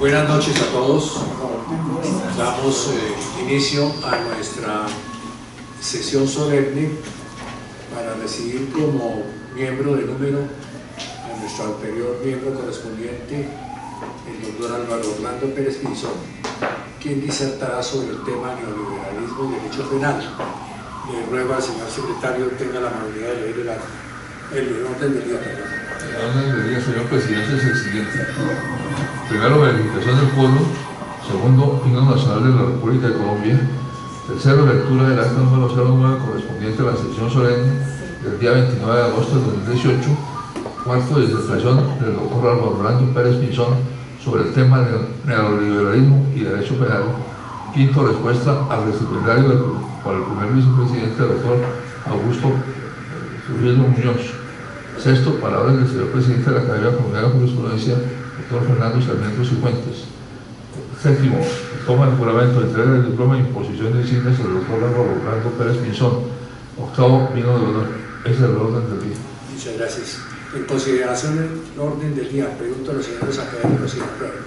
Buenas noches a todos. Damos inicio a nuestra sesión solemne para recibir como miembro de número a nuestro anterior miembro correspondiente, el doctor Álvaro Orlando Pérez Pinzón, quien disertará sobre el tema neoliberalismo y derecho penal. Le ruego al señor secretario tenga la amabilidad de leer el orden del día. El orden del día, señor presidente, es el siguiente. Primero, verificación del pueblo. Segundo, himno nacional de la República de Colombia. Tercero, lectura del acta número 09 correspondiente a la sesión solemne del día 29 de agosto de 2018. Cuarto, disertación del doctor Álvaro Orlando Pérez Pinzón sobre el tema del neoliberalismo y derecho penal. Quinto, respuesta al recipiendario por el primer vicepresidente, el doctor Augusto Surgillo Muñoz. Sexto, palabras del señor presidente de la Academia Colombiana de Jurisprudencia, doctor Fernando Sarmiento Cifuentes. Séptimo, toma el juramento de entrega del diploma de imposición de insignias al doctor Álvaro Orlando Pérez Pinzón. Octavo, vino de honor. Ese es el orden del día. Muchas gracias. En consideración del orden del día, pregunto a los señores académicos si aprueban.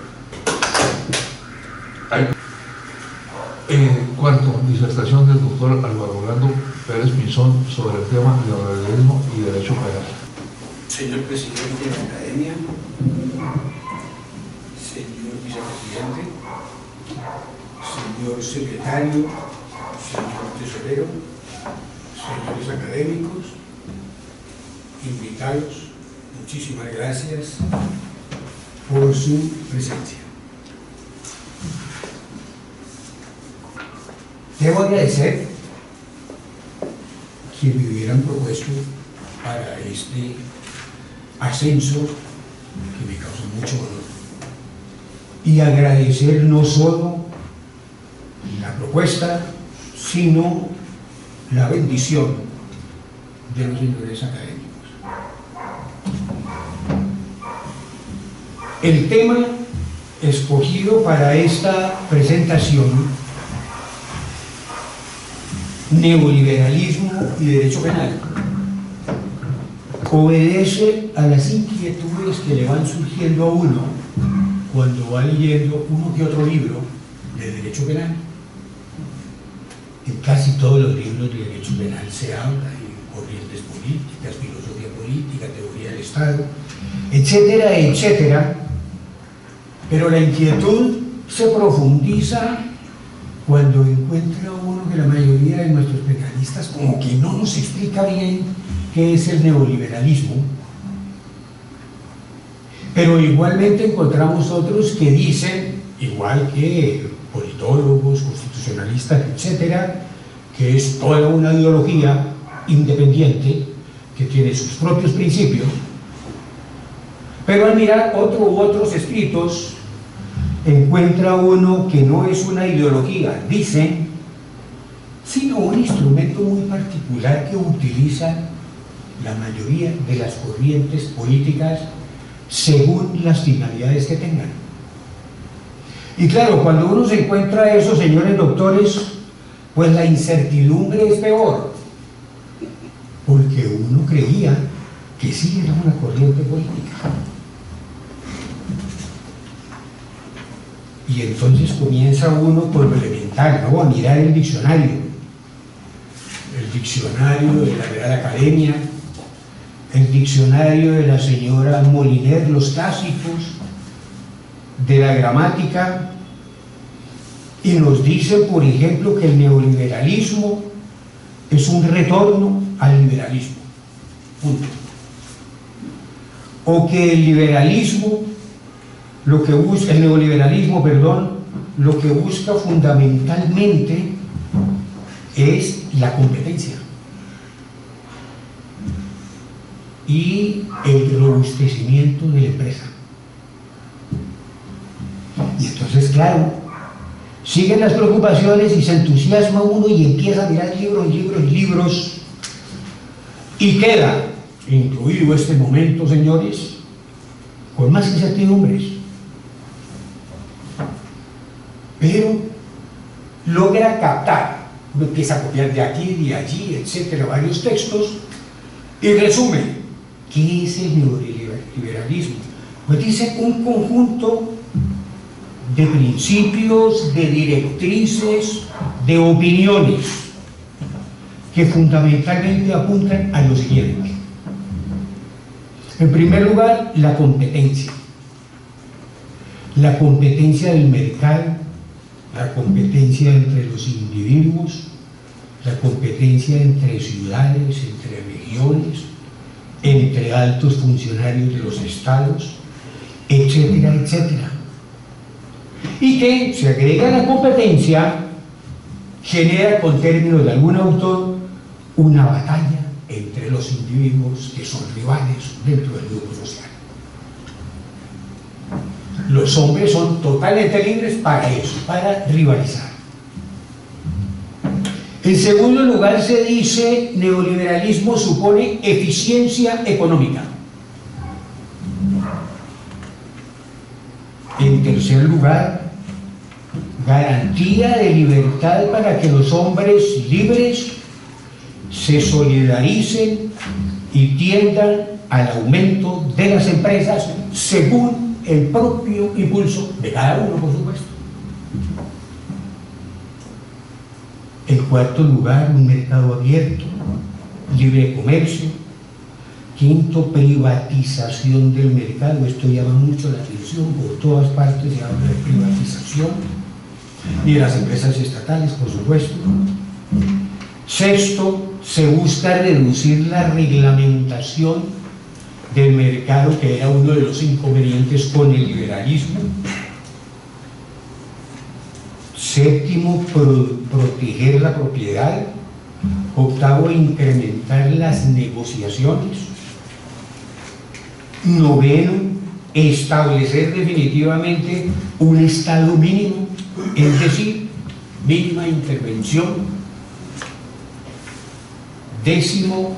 Cuarto, disertación del doctor Álvaro Orlando Pérez Pinzón sobre el tema de neoliberalismo y derecho penal. Señor presidente de la Academia, señor vicepresidente, señor secretario, señor tesorero, señores académicos, invitados, muchísimas gracias por su presencia. Debo agradecer que me hubieran propuesto para este ascenso que me causa mucho honor, y agradecer no solo la propuesta, sino la bendición de los señores académicos. El tema escogido para esta presentación, neoliberalismo y derecho penal, obedece a las inquietudes que le van surgiendo a uno cuando va leyendo uno que otro libro de derecho penal. En casi todos los libros de derecho penal se habla de corrientes políticas, filosofía política, teoría del Estado, etcétera, etcétera, pero la inquietud se profundiza cuando encuentra uno que la mayoría de nuestros penalistas como que no nos explica bien qué es el neoliberalismo, pero igualmente encontramos otros que dicen, igual que politólogos, constitucionalistas, etcétera, que es toda una ideología independiente que tiene sus propios principios, pero al mirar otro u otros escritos encuentra uno que no es una ideología, dicen, sino un instrumento muy particular que utilizan la mayoría de las corrientes políticas según las finalidades que tengan. Y claro, cuando uno se encuentra eso, señores doctores, pues la incertidumbre es peor, porque uno creía que sí era una corriente política. Y entonces comienza uno por lo elemental, ¿no?, a mirar el diccionario de la Real Academia, el diccionario de la señora Moliner, los clásicos de la gramática, y nos dice, por ejemplo, que el neoliberalismo es un retorno al liberalismo, punto. O que el liberalismo, el neoliberalismo, perdón, lo que busca fundamentalmente es la competencia y el robustecimiento de la empresa. Y entonces, claro, siguen las preocupaciones y se entusiasma uno y empieza a mirar libros y libros y libros, y queda, incluido este momento, señores, con más incertidumbres, pero logra captar. Uno empieza a copiar de aquí, de allí, etcétera, varios textos, y resume. ¿Qué es el neoliberalismo? Pues dice un conjunto de principios, de directrices, de opiniones, que fundamentalmente apuntan a lo siguiente. En primer lugar, la competencia. La competencia del mercado, la competencia entre los individuos, la competencia entre ciudades, entre regiones, entre altos funcionarios de los estados, etcétera, etcétera. Y que se agrega a la competencia, genera, con términos de algún autor, una batalla entre los individuos que son rivales dentro del grupo social. Los hombres son totalmente libres para eso, para rivalizar. En segundo lugar, se dice neoliberalismo supone eficiencia económica. En tercer lugar, garantía de libertad para que los hombres libres se solidaricen y tiendan al aumento de las empresas según el propio impulso de cada uno, por supuesto. En cuarto lugar, un mercado abierto, libre comercio. Quinto, privatización del mercado. Esto llama mucho la atención, por todas partes se habla de privatización, y de las empresas estatales, por supuesto. Sexto, se busca reducir la reglamentación del mercado, que era uno de los inconvenientes con el liberalismo. Séptimo, proteger la propiedad. Octavo, incrementar las negociaciones. Noveno, establecer definitivamente un estado mínimo, es decir, mínima intervención. Décimo,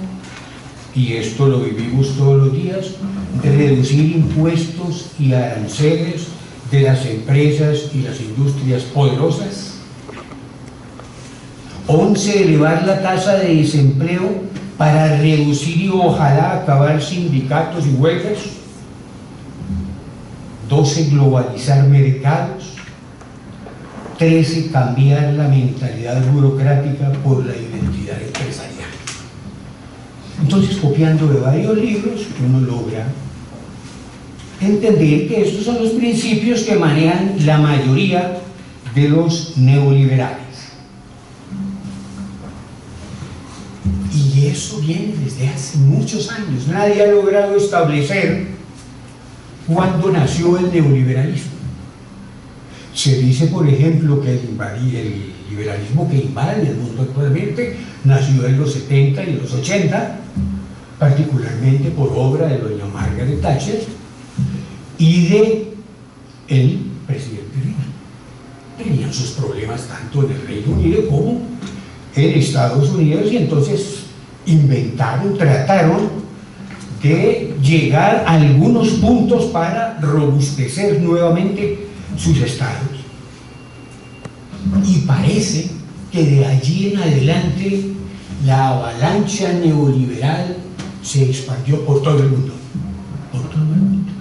y esto lo vivimos todos los días, reducir impuestos y aranceles de las empresas y las industrias poderosas. 11, elevar la tasa de desempleo para reducir y ojalá acabar sindicatos y huelgas. 12, globalizar mercados. 13, cambiar la mentalidad burocrática por la identidad empresarial. Entonces, copiando de varios libros, uno logra entender que estos son los principios que manejan la mayoría de los neoliberales. Y eso viene desde hace muchos años. Nadie ha logrado establecer cuándo nació el neoliberalismo. Se dice, por ejemplo, que el liberalismo que invade el mundo actualmente nació en los 70 y en los 80, particularmente por obra de doña Margaret Thatcher y de el presidente Reagan. Tenían sus problemas tanto en el Reino Unido como en Estados Unidos, y entonces trataron de llegar a algunos puntos para robustecer nuevamente sus estados. Y parece que de allí en adelante la avalancha neoliberal se expandió por todo el mundo. Por todo el mundo.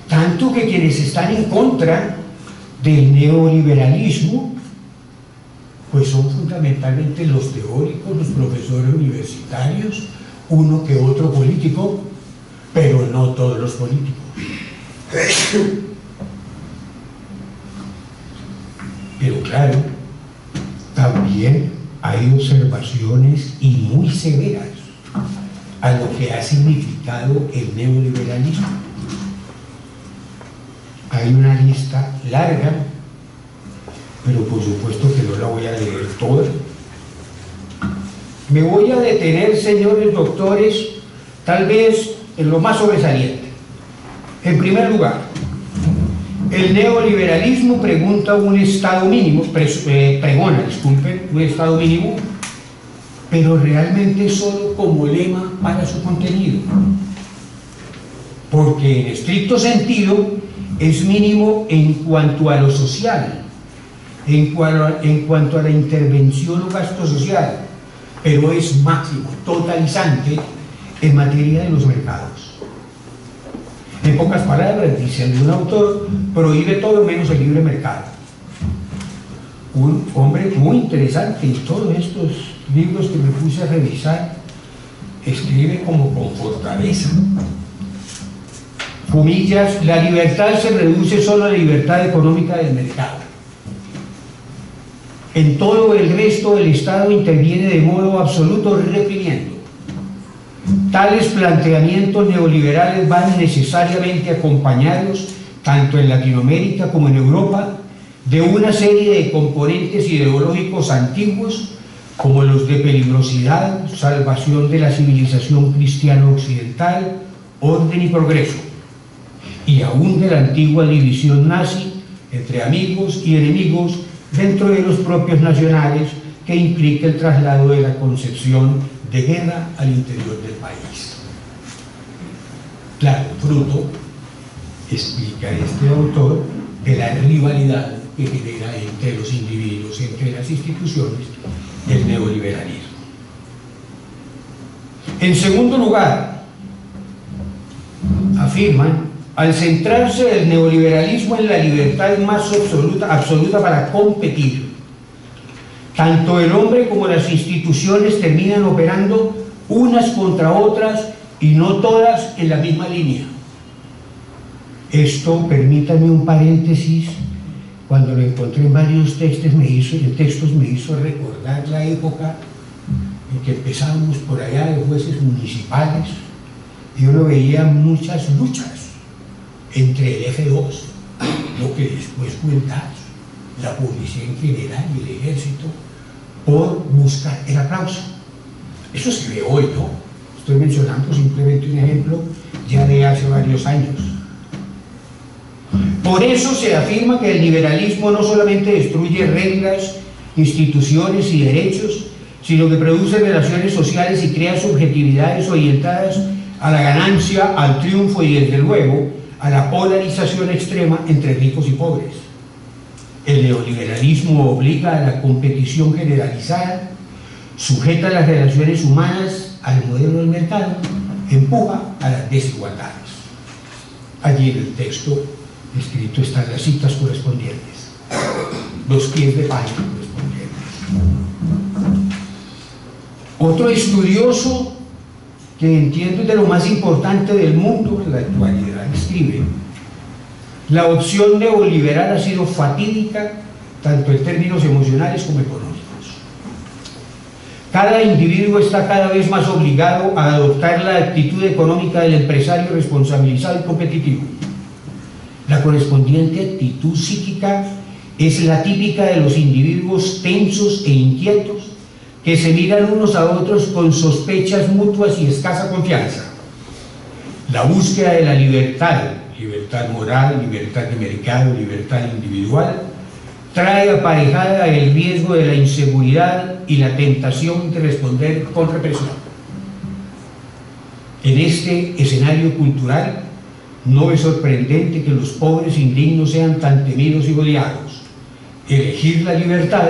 Tanto que quienes están en contra del neoliberalismo pues son fundamentalmente los teóricos, los profesores universitarios, uno que otro político, pero no todos los políticos. Pero claro, también hay observaciones y muy severas a lo que ha significado el neoliberalismo. Hay una lista larga, pero por supuesto que no la voy a leer toda. Me voy a detener, señores doctores, tal vez en lo más sobresaliente. En primer lugar, el neoliberalismo pregona un estado mínimo, un estado mínimo, pero realmente solo como lema para su contenido, porque en estricto sentido es mínimo en cuanto a lo social, en cuanto a la intervención o gasto social, pero es máximo, totalizante en materia de los mercados. En pocas palabras, dice algún autor, prohíbe todo menos el libre mercado. Un hombre muy interesante en todos estos libros que me puse a revisar, escribe como con fortaleza. Comillas, la libertad se reduce solo a la libertad económica del mercado. En todo el resto el Estado interviene de modo absoluto reprimiendo. Tales planteamientos neoliberales van necesariamente acompañados, tanto en Latinoamérica como en Europa, de una serie de componentes ideológicos antiguos como los de peligrosidad, salvación de la civilización cristiana occidental, orden y progreso, y aún de la antigua división nazi entre amigos y enemigos dentro de los propios nacionales, que implica el traslado de la concepción de guerra al interior del país. Claro, fruto, explica este autor, de la rivalidad que genera entre los individuos, entre las instituciones, el neoliberalismo. En segundo lugar, afirman, al centrarse el neoliberalismo en la libertad más absoluta para competir, tanto el hombre como las instituciones terminan operando unas contra otras y no todas en la misma línea. Esto, permítanme un paréntesis, cuando lo encontré en varios textos me hizo recordar la época en que empezábamos por allá de jueces municipales y uno veía muchas luchas entre el F2, lo que después fue el DAS, la policía en general y el ejército, por buscar el aplauso. Eso se ve hoy, ¿no? Estoy mencionando simplemente un ejemplo ya de hace varios años. Por eso se afirma que el liberalismo no solamente destruye reglas, instituciones y derechos, sino que produce relaciones sociales y crea subjetividades orientadas a la ganancia, al triunfo y, desde luego, a la polarización extrema entre ricos y pobres. El neoliberalismo obliga a la competición generalizada, sujeta las relaciones humanas al modelo del mercado, empuja a las desigualdades. Allí en el texto escrito están las citas correspondientes, los pies de página correspondientes. Otro estudioso que entiendo es de lo más importante del mundo en la actualidad escribe: la opción neoliberal ha sido fatídica tanto en términos emocionales como económicos. Cada individuo está cada vez más obligado a adoptar la actitud económica del empresario responsabilizado y competitivo. La correspondiente actitud psíquica es la típica de los individuos tensos e inquietos que se miran unos a otros con sospechas mutuas y escasa confianza. La búsqueda de la libertad, libertad moral, libertad de mercado, libertad individual, trae aparejada el riesgo de la inseguridad y la tentación de responder con represión. En este escenario cultural, no es sorprendente que los pobres indignos sean tan temidos y odiados. Elegir la libertad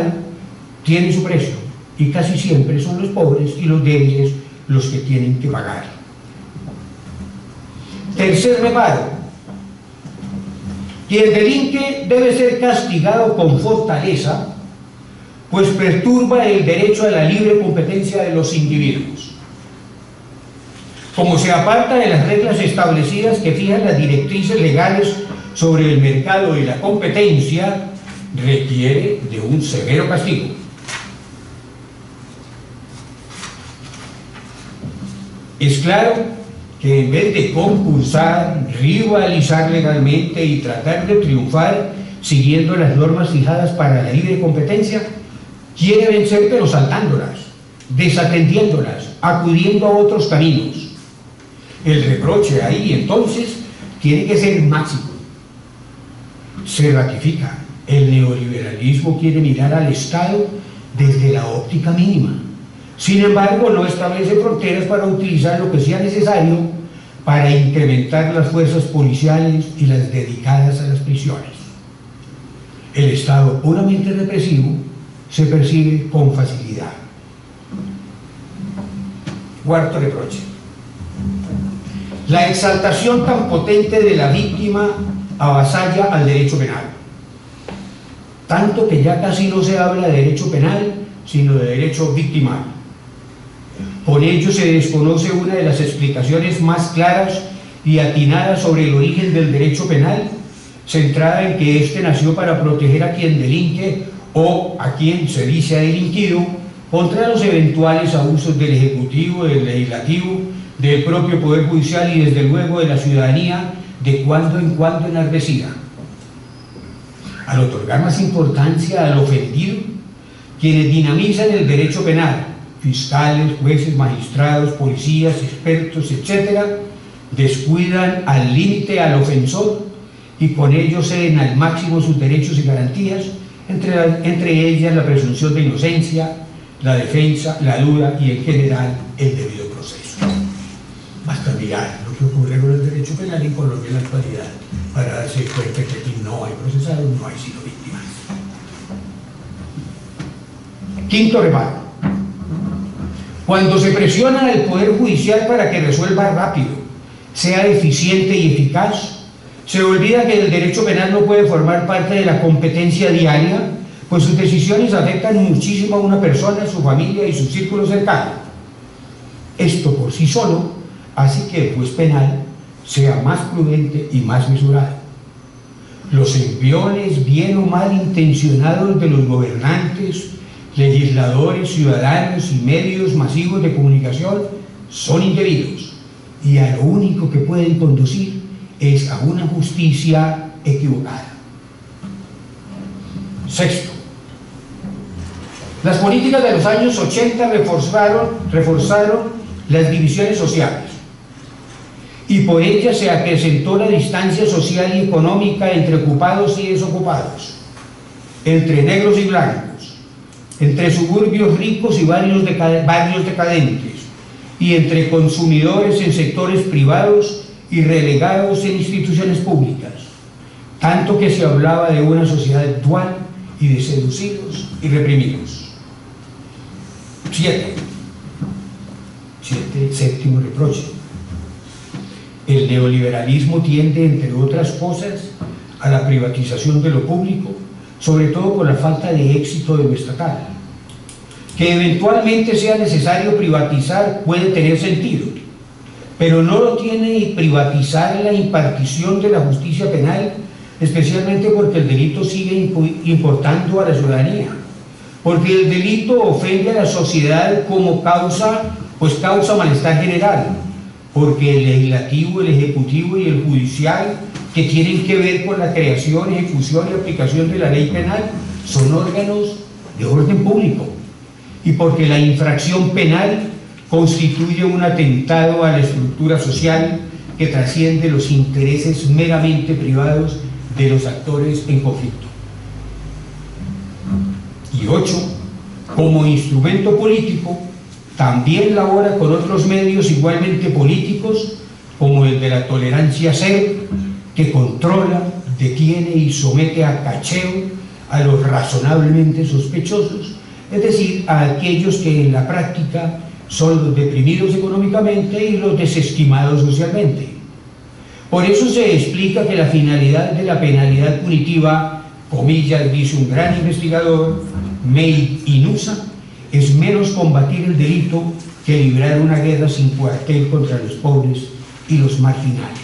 tiene su precio, y casi siempre son los pobres y los débiles los que tienen que pagar. Tercer reparo: quien delinque debe ser castigado con fortaleza, pues perturba el derecho a la libre competencia de los individuos. Como se aparta de las reglas establecidas que fijan las directrices legales sobre el mercado y la competencia, requiere de un severo castigo. Es claro que en vez de concursar, rivalizar legalmente y tratar de triunfar siguiendo las normas fijadas para la libre competencia, quiere vencer pero saltándolas, desatendiéndolas, acudiendo a otros caminos. El reproche ahí entonces tiene que ser máximo. Se ratifica: el neoliberalismo quiere mirar al Estado desde la óptica mínima. Sin embargo, no establece fronteras para utilizar lo que sea necesario para incrementar las fuerzas policiales y las dedicadas a las prisiones. El Estado puramente represivo se percibe con facilidad. Cuarto reproche: La exaltación tan potente de la víctima avasalla al derecho penal, tanto que ya casi no se habla de derecho penal, sino de derecho victimario. Con ello se desconoce una de las explicaciones más claras y atinadas sobre el origen del derecho penal, centrada en que éste nació para proteger a quien delinque o a quien se dice ha delinquido contra los eventuales abusos del Ejecutivo, del Legislativo, del propio Poder Judicial y desde luego de la ciudadanía de cuando en cuando enardecida. Al otorgar más importancia al ofendido, quienes dinamizan el derecho penal, fiscales, jueces, magistrados, policías, expertos, etc., descuidan al límite al ofensor y con ello ceden al máximo sus derechos y garantías, entre ellas la presunción de inocencia, la defensa, la duda y en general el debido proceso. Basta mirar lo que ocurre con el derecho penal en Colombia en la actualidad para darse cuenta que aquí no hay procesados, no hay sino víctimas. Quinto reparo. Cuando se presiona al Poder Judicial para que resuelva rápido, sea eficiente y eficaz, se olvida que el derecho penal no puede formar parte de la competencia diaria, pues sus decisiones afectan muchísimo a una persona, su familia y su círculo cercano. Esto por sí solo hace que el juez penal sea más prudente y más mesurado. Los enviones bien o mal intencionados de los gobernantes, legisladores, ciudadanos y medios masivos de comunicación son indebidos y a lo único que pueden conducir es a una justicia equivocada. Sexto, las políticas de los años 80 reforzaron las divisiones sociales y por ellas se acrecentó la distancia social y económica entre ocupados y desocupados, entre negros y blancos, entre suburbios ricos y barrios decadentes, y entre consumidores en sectores privados y relegados en instituciones públicas, tanto que se hablaba de una sociedad dual y de seducidos y reprimidos. Séptimo reproche. El neoliberalismo tiende, entre otras cosas, a la privatización de lo público, sobre todo por la falta de éxito de lo estatal. Que eventualmente sea necesario privatizar puede tener sentido, pero no lo tiene privatizar la impartición de la justicia penal, especialmente porque el delito sigue importando a la ciudadanía, porque el delito ofende a la sociedad como causa malestar general, porque el legislativo, el ejecutivo y el judicial, que tienen que ver con la creación, ejecución y aplicación de la ley penal, son órganos de orden público, y porque la infracción penal constituye un atentado a la estructura social que trasciende los intereses meramente privados de los actores en conflicto. Y 8, como instrumento político, también labora con otros medios igualmente políticos, como el de la tolerancia cero, que controla, detiene y somete a cacheo a los razonablemente sospechosos, es decir, a aquellos que en la práctica son los deprimidos económicamente y los desestimados socialmente. Por eso se explica que la finalidad de la penalidad punitiva, comillas, dice un gran investigador, Made in USA, es menos combatir el delito que librar una guerra sin cuartel contra los pobres y los marginales.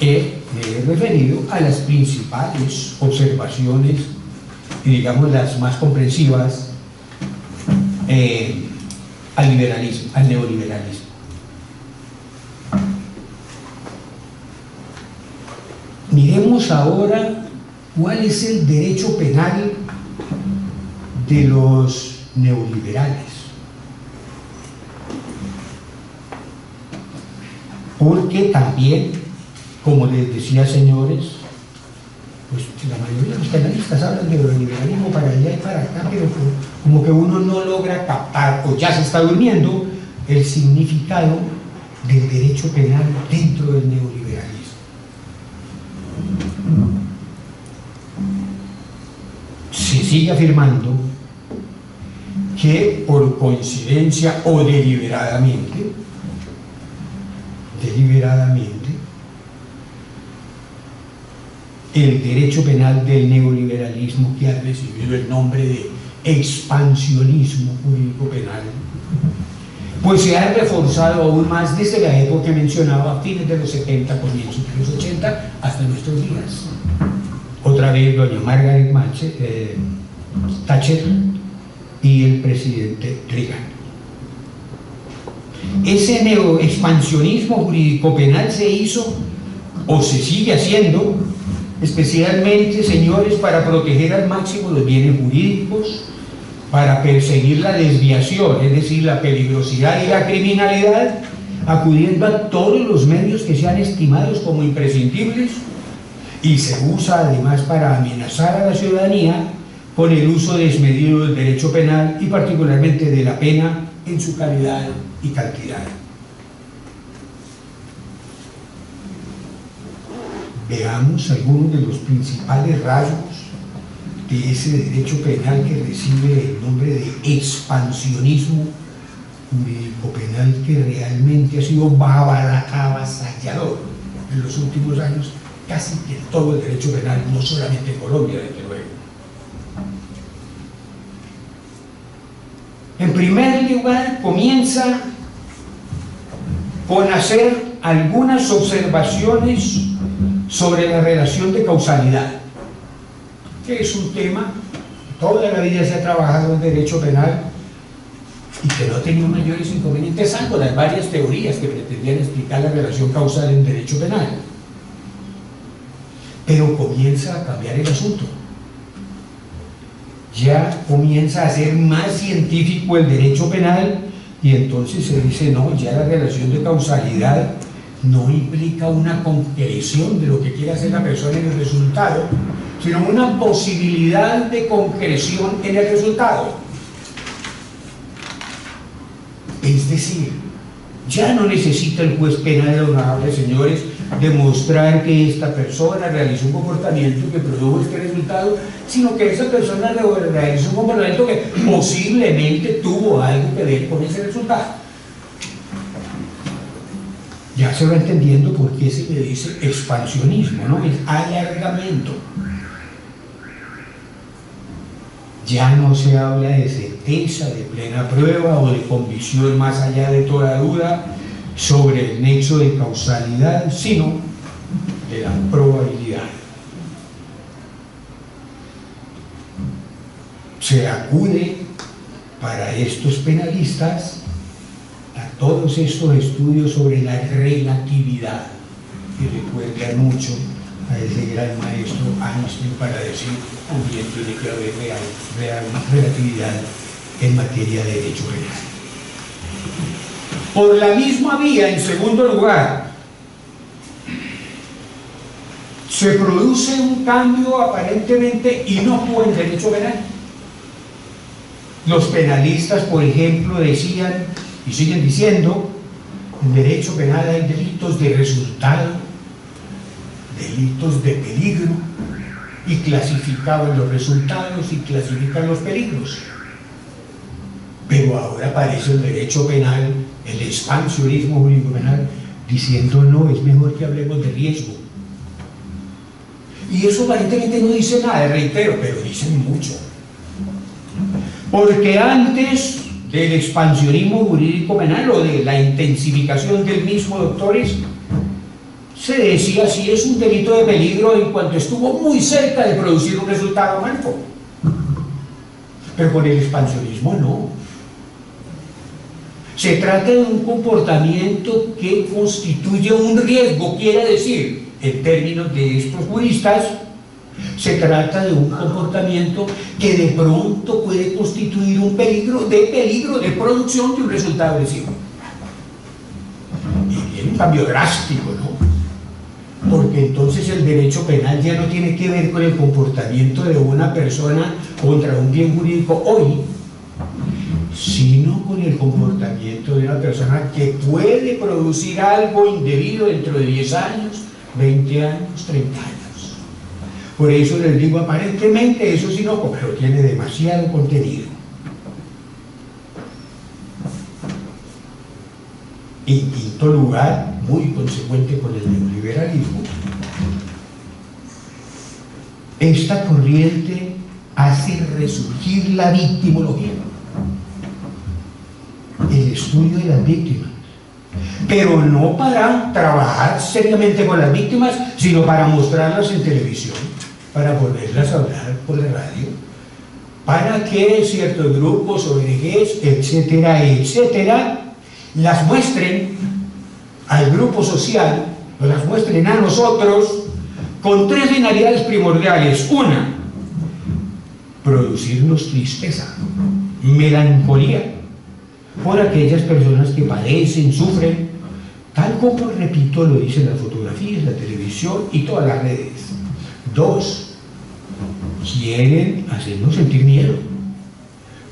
Me he referido a las principales observaciones y digamos las más comprensivas al neoliberalismo. Miremos ahora cuál es el derecho penal de los neoliberales. Porque también, como les decía, señores, pues la mayoría de los penalistas hablan de neoliberalismo para allá y para acá, pero como que uno no logra captar, o ya se está durmiendo, el significado del derecho penal dentro del neoliberalismo. Se sigue afirmando que por coincidencia o deliberadamente, el derecho penal del neoliberalismo, que ha recibido el nombre de expansionismo jurídico penal, pues se ha reforzado aún más desde la época que mencionaba, a fines de los 70, comienzos de los 80, hasta nuestros días. Otra vez doña Margaret Thatcher y el presidente Reagan. Ese neoexpansionismo jurídico penal se hizo o se sigue haciendo especialmente, señores, para proteger al máximo los bienes jurídicos, para perseguir la desviación, es decir, la peligrosidad y la criminalidad, acudiendo a todos los medios que sean estimados como imprescindibles, y se usa además para amenazar a la ciudadanía con el uso desmedido del derecho penal y particularmente de la pena en su calidad y cantidad. Veamos algunos de los principales rasgos de ese derecho penal que recibe el nombre de expansionismo jurídico penal, que realmente ha sido avasallador en los últimos años, casi que todo el derecho penal, no solamente en Colombia, desde luego. En primer lugar, comienza con hacer algunas observaciones sobre la relación de causalidad, que es un tema que toda la vida se ha trabajado en derecho penal y que no ha tenido mayores inconvenientes, salvo las varias teorías que pretendían explicar la relación causal en derecho penal. Pero comienza a cambiar el asunto. Ya comienza a ser más científico el derecho penal y entonces se dice, no, ya la relación de causalidad no implica una concreción de lo que quiere hacer la persona en el resultado, sino una posibilidad de concreción en el resultado. Es decir, ya no necesita el juez penal, honorables señores, demostrar que esta persona realizó un comportamiento que produjo este resultado, sino que esa persona realizó un comportamiento que posiblemente tuvo algo que ver con ese resultado. Ya se va entendiendo por qué se le dice expansionismo, ¿no? Es alargamiento. Ya no se habla de certeza, de plena prueba o de convicción más allá de toda duda sobre el nexo de causalidad, sino de la probabilidad. Se acude para estos penalistas a todos estos estudios sobre la relatividad, que recuerdan mucho a ese gran maestro Einstein para decir también tiene que haber relatividad en materia de derecho penal. Por la misma vía, en segundo lugar, se produce un cambio aparentemente inocuo en derecho penal. Los penalistas, por ejemplo, decían y siguen diciendo, en derecho penal hay delitos de resultado, delitos de peligro, y clasificaban los resultados y clasifican los peligros. Pero ahora aparece el derecho penal, el expansionismo jurídico penal, diciendo no, es mejor que hablemos de riesgo. Y eso aparentemente no dice nada, reitero, pero dicen mucho. Porque antes del expansionismo jurídico penal o de la intensificación del mismo, doctores, se decía si es un delito de peligro en cuanto estuvo muy cerca de producir un resultado malo. Pero con el expansionismo no. Se trata de un comportamiento que constituye un riesgo, quiere decir, en términos de estos juristas, se trata de un comportamiento que de pronto puede constituir un peligro de producción de un resultado lesivo. Y tiene un cambio drástico, ¿no? Porque entonces el derecho penal ya no tiene que ver con el comportamiento de una persona contra un bien jurídico hoy, sino con el comportamiento de una persona que puede producir algo indebido dentro de 10 años, 20 años, 30 años. Por eso les digo, aparentemente eso es inocuo, pero tiene demasiado contenido. En quinto lugar, muy consecuente con el neoliberalismo, esta corriente hace resurgir la victimología, el estudio de las víctimas, pero no para trabajar seriamente con las víctimas, sino para mostrarlas en televisión, para volverlas a hablar por la radio, para que ciertos grupos, ONGs, etcétera, etcétera, las muestren al grupo social, o las muestren a nosotros, con tres finalidades primordiales. Una, producirnos tristeza, melancolía por aquellas personas que padecen, sufren, tal como, repito, lo dicen las fotografías, la televisión y todas las redes. Dos, quieren hacernos sentir miedo,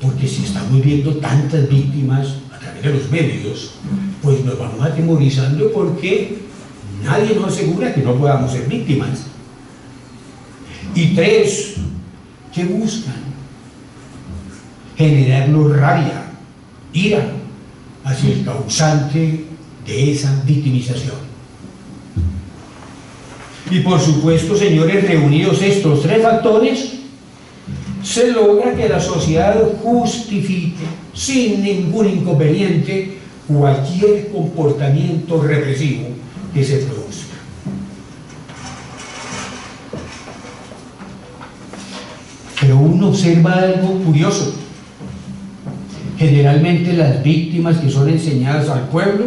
porque si estamos viendo tantas víctimas a través de los medios, pues nos vamos atemorizando, porque nadie nos asegura que no podamos ser víctimas. Y tres, ¿qué buscan? Generarnos rabia, ira hacia el causante de esa victimización. Y por supuesto, señores, reunidos estos tres factores, se logra que la sociedad justifique sin ningún inconveniente cualquier comportamiento represivo que se produzca. Pero uno observa algo curioso. Generalmente las víctimas que son enseñadas al pueblo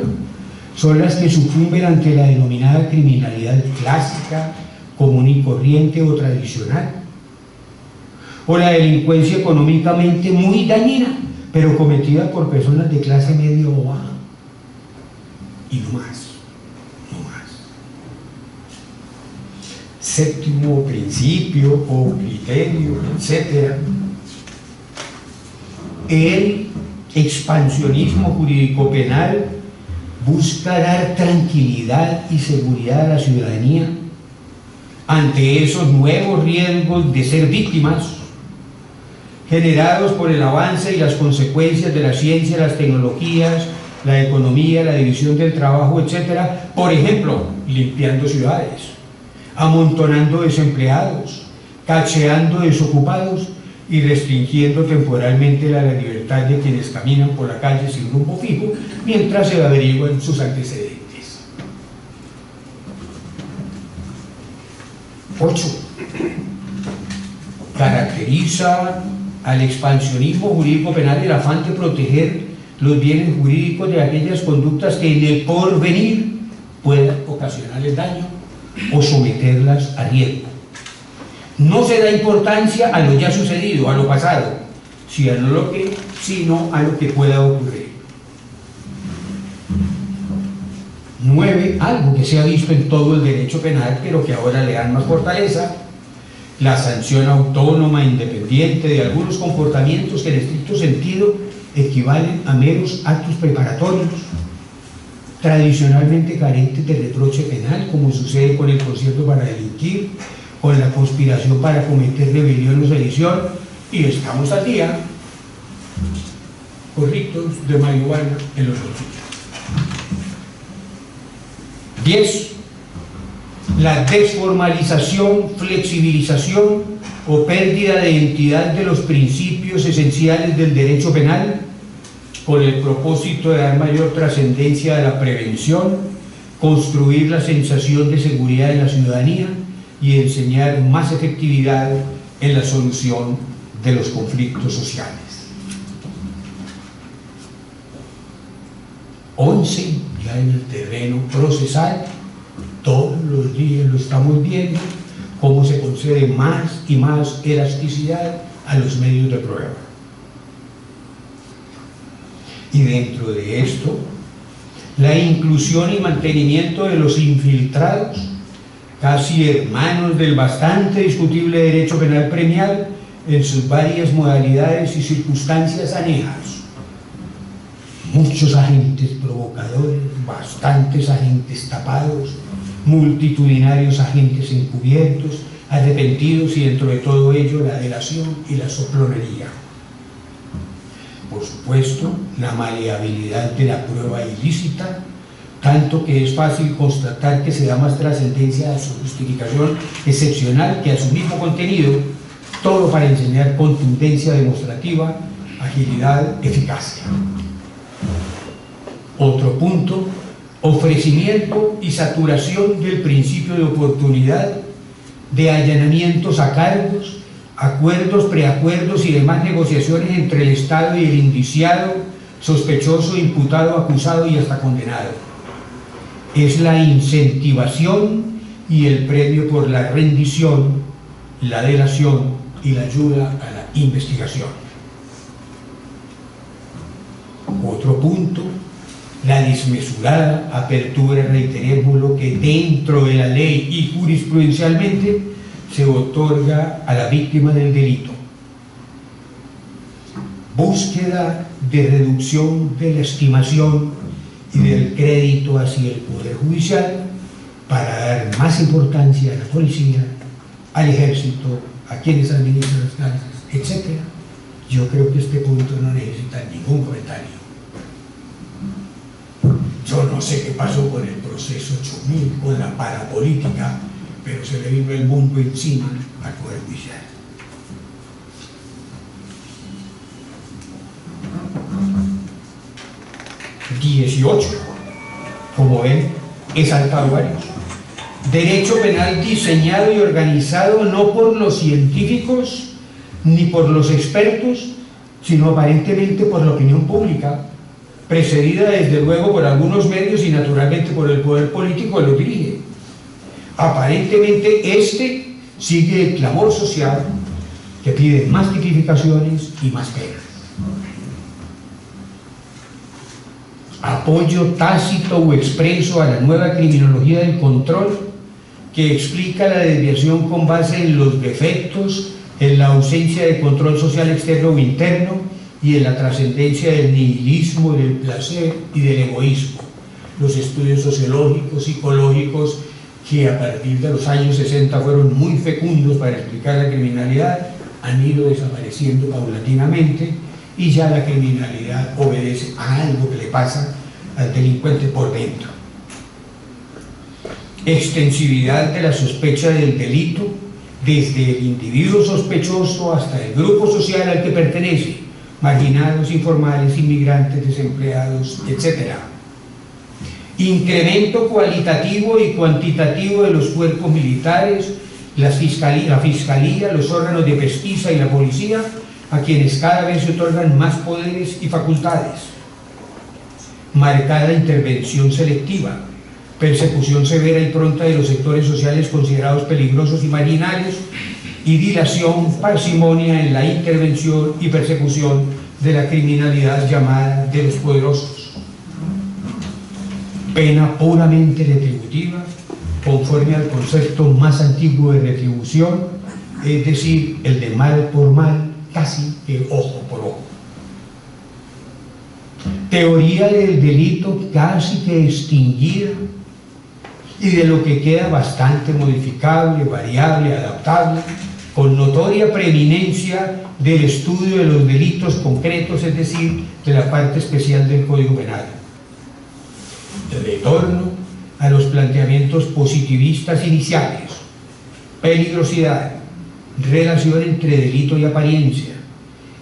son las que sucumben ante la denominada criminalidad clásica, común y corriente o tradicional, o la delincuencia económicamente muy dañina, pero cometida por personas de clase media o baja, y no más, no más. Séptimo principio o criterio, etc. El expansionismo jurídico-penal busca dar tranquilidad y seguridad a la ciudadanía ante esos nuevos riesgos de ser víctimas generados por el avance y las consecuencias de la ciencia, las tecnologías, la economía, la división del trabajo, etc. Por ejemplo, limpiando ciudades, amontonando desempleados, cacheando desocupados y restringiendo temporalmente la libertad de quienes caminan por la calle sin rumbo fijo mientras se averiguan sus antecedentes. 8. Caracteriza al expansionismo jurídico-penal el afán de proteger los bienes jurídicos de aquellas conductas que en el porvenir puedan ocasionarles daño o someterlas a riesgo. No se da importancia a lo ya sucedido, a lo pasado, sino a lo que pueda ocurrir. 9. Algo que se ha visto en todo el derecho penal, pero que ahora le dan más fortaleza: la sanción autónoma e independiente de algunos comportamientos que en estricto sentido equivalen a meros actos preparatorios, tradicionalmente carentes de reproche penal, como sucede con el concierto para delinquir, con la conspiración para cometer rebelión o sedición, y estamos al día, corritos de marihuana en los bolsillos. 10. La desformalización, flexibilización o pérdida de entidad de los principios esenciales del derecho penal, con el propósito de dar mayor trascendencia a la prevención, construir la sensación de seguridad en la ciudadanía y enseñar más efectividad en la solución de los conflictos sociales. 11. Ya en el terreno procesal, todos los días lo estamos viendo, cómo se concede más y más elasticidad a los medios de prueba. Y dentro de esto, la inclusión y mantenimiento de los infiltrados, casi hermanos del bastante discutible derecho penal premial, en sus varias modalidades y circunstancias anejas. Muchos agentes provocadores, bastantes agentes tapados, multitudinarios agentes encubiertos arrepentidos y dentro de todo ello la delación y la soplonería. Por supuesto, la maleabilidad de la prueba ilícita, tanto que es fácil constatar que se da más trascendencia a su justificación excepcional que a su mismo contenido, todo para enseñar contundencia demostrativa, agilidad, eficacia. Otro punto, ofrecimiento y saturación del principio de oportunidad, de allanamientos a cargos, acuerdos, preacuerdos y demás negociaciones entre el Estado y el indiciado, sospechoso, imputado, acusado y hasta condenado. Es la incentivación y el premio por la rendición, la delación y la ayuda a la investigación. Otro punto, la desmesurada apertura, reiterémoslo, que dentro de la ley y jurisprudencialmente se otorga a la víctima del delito. Búsqueda de reducción de la estimación y del crédito hacia el Poder Judicial para dar más importancia a la policía, al ejército, a quienes administran las cárceles, etc. Yo creo que este punto no necesita ningún comentario. Yo no sé qué pasó con el proceso 8000, con la parapolítica, pero se le vino el mundo encima al Poder Judicial. Como ven, he saltado varios. Derecho penal diseñado y organizado no por los científicos ni por los expertos, sino aparentemente por la opinión pública, precedida desde luego por algunos medios y naturalmente por el poder político que lo dirige. Aparentemente este sigue el clamor social que pide más tipificaciones y más penas. Apoyo tácito o expreso a la nueva criminología del control que explica la desviación con base en los defectos, en la ausencia de control social externo o interno y en la trascendencia del nihilismo, del placer y del egoísmo. Los estudios sociológicos, psicológicos, que a partir de los años 60 fueron muy fecundos para explicar la criminalidad, han ido desapareciendo paulatinamente y ya la criminalidad obedece a algo que le pasa al delincuente por dentro. Extensividad de la sospecha del delito desde el individuo sospechoso hasta el grupo social al que pertenece, marginados, informales, inmigrantes, desempleados, etc. Incremento cualitativo y cuantitativo de los cuerpos militares, la fiscalía, los órganos de pesquisa y la policía, a quienes cada vez se otorgan más poderes y facultades. Marcada intervención selectiva, persecución severa y pronta de los sectores sociales considerados peligrosos y marginales, y dilación, parsimonia en la intervención y persecución de la criminalidad llamada de los poderosos. Pena puramente retributiva, conforme al concepto más antiguo de retribución, es decir, el de mal por mal, casi que ojo por ojo. Teoría del delito casi que extinguida y de lo que queda bastante modificable, variable, adaptable, con notoria preeminencia del estudio de los delitos concretos, es decir, de la parte especial del Código Penal. Retorno a los planteamientos positivistas iniciales, peligrosidad, relación entre delito y apariencia,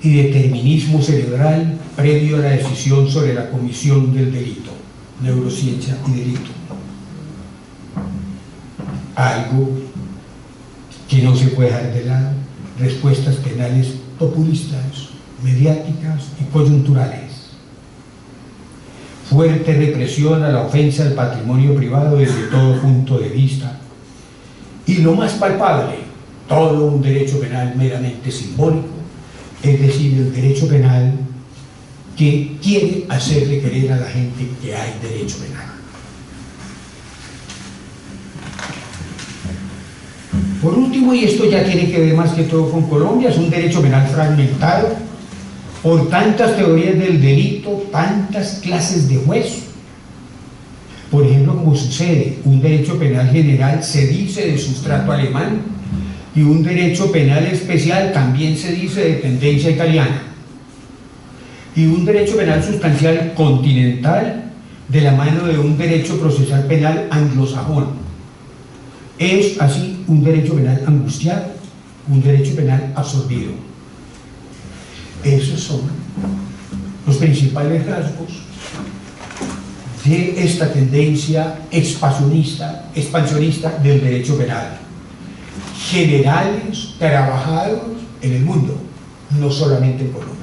y determinismo cerebral previo a la decisión sobre la comisión del delito, neurociencia y delito. Algo que no se puede dejar de lado, respuestas penales populistas, mediáticas y coyunturales. Fuerte represión a la ofensa al patrimonio privado desde todo punto de vista. Y lo más palpable, todo un derecho penal meramente simbólico, es decir, el derecho penal que quiere hacerle creer a la gente que hay derecho penal. Por último, y esto ya tiene que ver más que todo con Colombia, es un derecho penal fragmentado por tantas teorías del delito, tantas clases de juez. Por ejemplo, como sucede, un derecho penal general se dice de sustrato alemán, y un derecho penal especial, también se dice de tendencia italiana, y un derecho penal sustancial continental de la mano de un derecho procesal penal anglosajón. Es así un derecho penal angustiado, un derecho penal absorbido. Esos son los principales rasgos de esta tendencia expansionista del derecho penal, generales, trabajados en el mundo, no solamente en Colombia.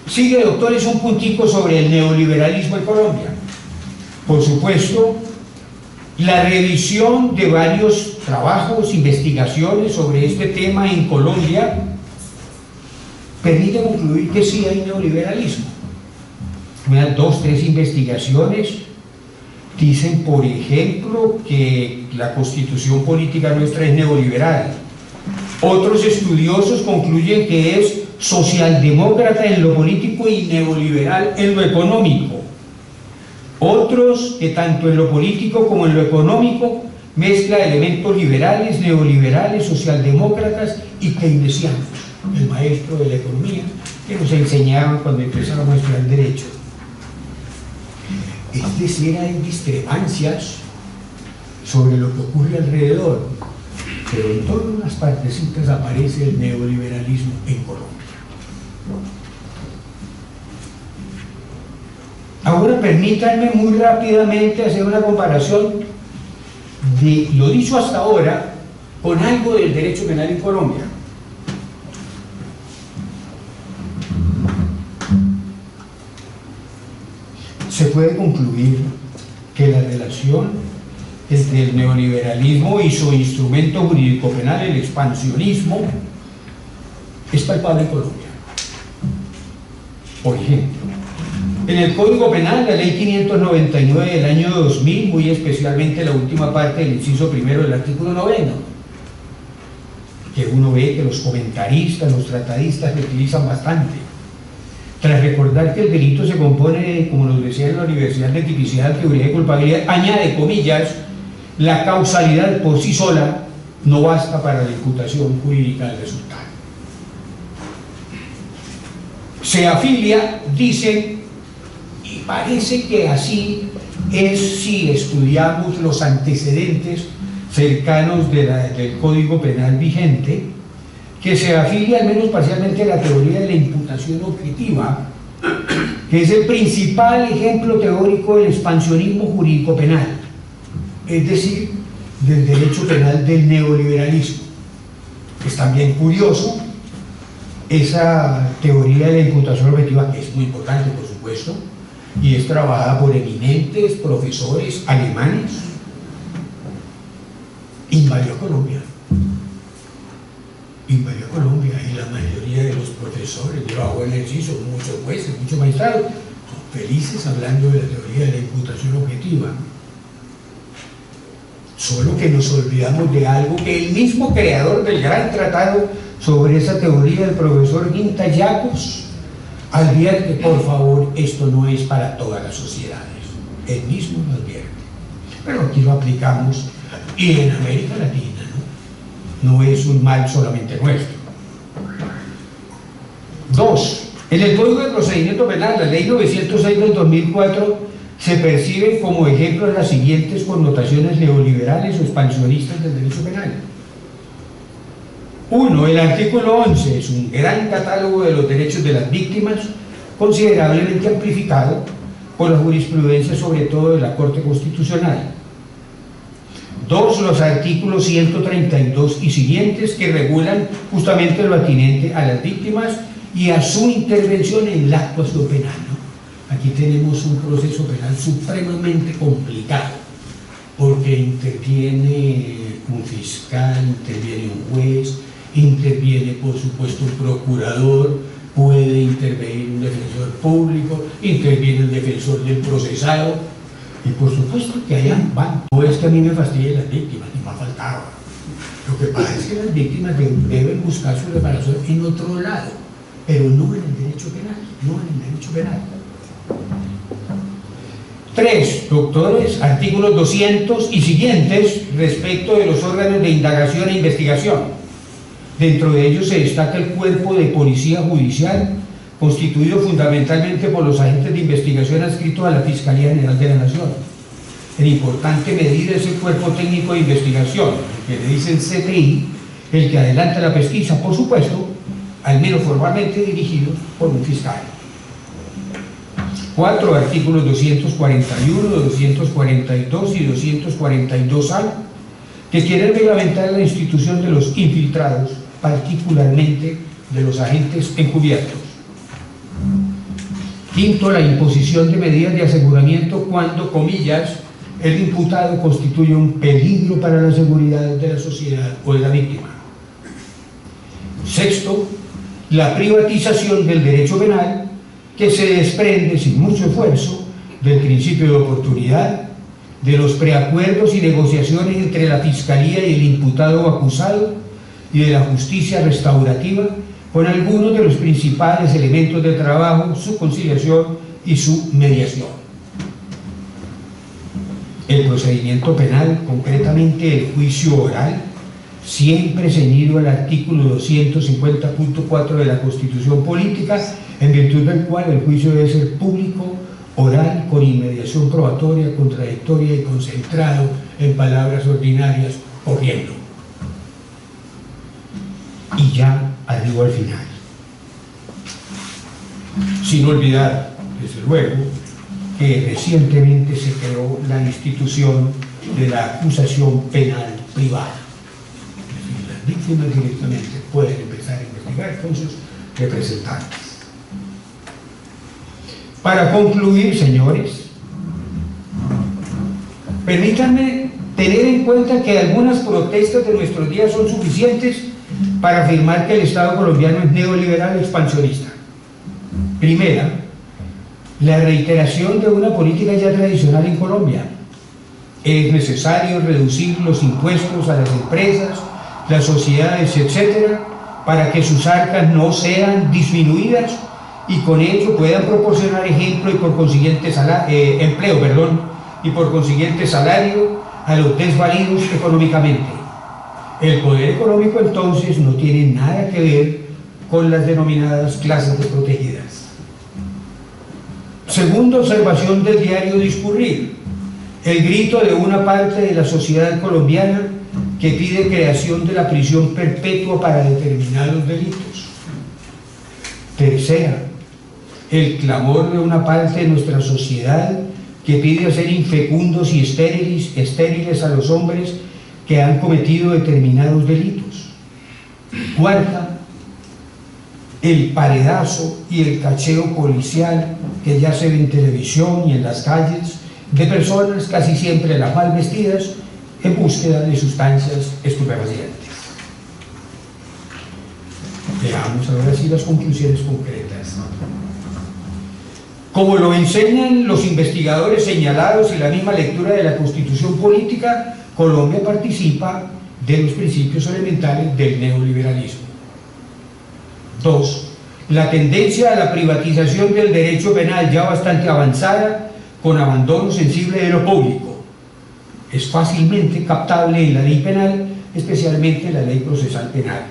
Sigue, doctores, un puntico sobre el neoliberalismo en Colombia. Por supuesto, la revisión de varios trabajos, investigaciones sobre este tema en Colombia permite concluir que sí hay neoliberalismo. Unas 2 o 3 investigaciones dicen, por ejemplo, que la constitución política nuestra es neoliberal. Otros estudiosos concluyen que es socialdemócrata en lo político y neoliberal en lo económico. Otros que tanto en lo político como en lo económico mezcla elementos liberales, neoliberales, socialdemócratas y keynesianos, el maestro de la economía que nos enseñaban cuando empezamos a estudiar derecho. Es decir, hay discrepancias sobre lo que ocurre alrededor, pero en todas las partecitas aparece el neoliberalismo en Colombia. Ahora permítanme muy rápidamente hacer una comparación de lo dicho hasta ahora con algo del derecho penal en Colombia. Se puede concluir que la relación entre el neoliberalismo y su instrumento jurídico penal, el expansionismo, es palpable en Colombia. Por ejemplo, en el Código Penal, la Ley 599 del año 2000, muy especialmente la última parte del inciso primero del artículo 9, que uno ve que los comentaristas, los tratadistas lo utilizan bastante, tras recordar que el delito se compone, como nos decía en la Universidad de Tipicidad, Teoría de Culpabilidad, añade comillas, la causalidad por sí sola no basta para la imputación jurídica del resultado. Se afilia, dice, y parece que así es si estudiamos los antecedentes cercanos del Código Penal vigente, que se afilia al menos parcialmente a la teoría de la imputación objetiva, que es el principal ejemplo teórico del expansionismo jurídico penal, es decir, del derecho penal del neoliberalismo. Es también curioso esa teoría de la imputación objetiva, que es muy importante, por supuesto, y es trabajada por eminentes profesores alemanes, invadió Colombia. Invadió Colombia, y la mayoría de los profesores de bajo ejercicio, muchos jueces, muchos magistrados, son felices hablando de la teoría de la imputación objetiva. Solo que nos olvidamos de algo que el mismo creador del gran tratado sobre esa teoría, el profesor Ginta Jacobs, advierte: por favor, esto no es para todas las sociedades. Él mismo lo advierte. Pero aquí lo aplicamos, y en América Latina, no es un mal solamente nuestro. 2. En el Código de Procedimiento Penal, la Ley 906 del 2004, se perciben como ejemplos las siguientes connotaciones neoliberales o expansionistas del derecho penal. 1. El artículo 11 es un gran catálogo de los derechos de las víctimas, considerablemente amplificado por la jurisprudencia, sobre todo de la Corte Constitucional. 2. Los artículos 132 y siguientes, que regulan justamente lo atinente a las víctimas y a su intervención en la actuación penal, ¿no? Aquí tenemos un proceso penal supremamente complicado, porque interviene un fiscal, interviene un juez, interviene por supuesto un procurador, puede intervenir un defensor público, interviene el defensor del procesado, y por supuesto que allá van. No es que a mí me fastidien las víctimas, ni más faltaba. Lo que pasa es que las víctimas deben buscar su reparación en otro lado, pero no en el derecho penal, no en el derecho penal. 3, doctores, artículos 200 y siguientes respecto de los órganos de indagación e investigación. Dentro de ellos se destaca el cuerpo de policía judicial, constituido fundamentalmente por los agentes de investigación adscritos a la Fiscalía General de la Nación. En importante medida es el cuerpo técnico de investigación, que le dicen CTI, el que adelanta la pesquisa, por supuesto, al menos formalmente dirigido por un fiscal. 4, artículos 241, 242 y 242A, que quieren reglamentar la institución de los infiltrados, particularmente de los agentes encubiertos. 5, la imposición de medidas de aseguramiento cuando, comillas, el imputado constituye un peligro para la seguridad de la sociedad o de la víctima. 6, la privatización del derecho penal, que se desprende sin mucho esfuerzo del principio de oportunidad, de los preacuerdos y negociaciones entre la Fiscalía y el imputado o acusado, y de la justicia restaurativa, con algunos de los principales elementos de trabajo, su conciliación y su mediación. El procedimiento penal, concretamente el juicio oral, siempre ceñido al artículo 250.4 de la Constitución Política, en virtud del cual el juicio debe ser público, oral, con inmediación probatoria, contradictoria y concentrado en palabras ordinarias, corriendo. Y ya arribo al final. Sin olvidar, desde luego, que recientemente se creó la institución de la acusación penal privada. Es decir, las víctimas directamente pueden empezar a investigar con sus representantes. Para concluir, señores, permítanme tener en cuenta que algunas protestas de nuestros días son suficientes para afirmar que el Estado colombiano es neoliberal expansionista. Primera, la reiteración de una política ya tradicional en Colombia. Es necesario reducir los impuestos a las empresas, las sociedades, etcétera, para que sus arcas no sean disminuidas y con ello puedan proporcionar ejemplo y por consiguiente empleo, y por consiguiente salario a los desvalidos económicamente. El poder económico entonces no tiene nada que ver con las denominadas clases desprotegidas. Segunda observación del diario Discurrir: el grito de una parte de la sociedad colombiana que pide creación de la prisión perpetua para determinados delitos. Tercera, el clamor de una parte de nuestra sociedad que pide hacer infecundos y estériles a los hombres que han cometido determinados delitos. Cuarta, el paredazo y el cacheo policial que ya se ve en televisión y en las calles de personas casi siempre las mal vestidas en búsqueda de sustancias estupefacientes. Veamos ahora sí las conclusiones concretas. Como lo enseñan los investigadores señalados y la misma lectura de la Constitución Política, Colombia participa de los principios elementales del neoliberalismo. 2. La tendencia a la privatización del derecho penal ya bastante avanzada, con abandono sensible de lo público. Es fácilmente captable en la ley penal, especialmente en la ley procesal penal.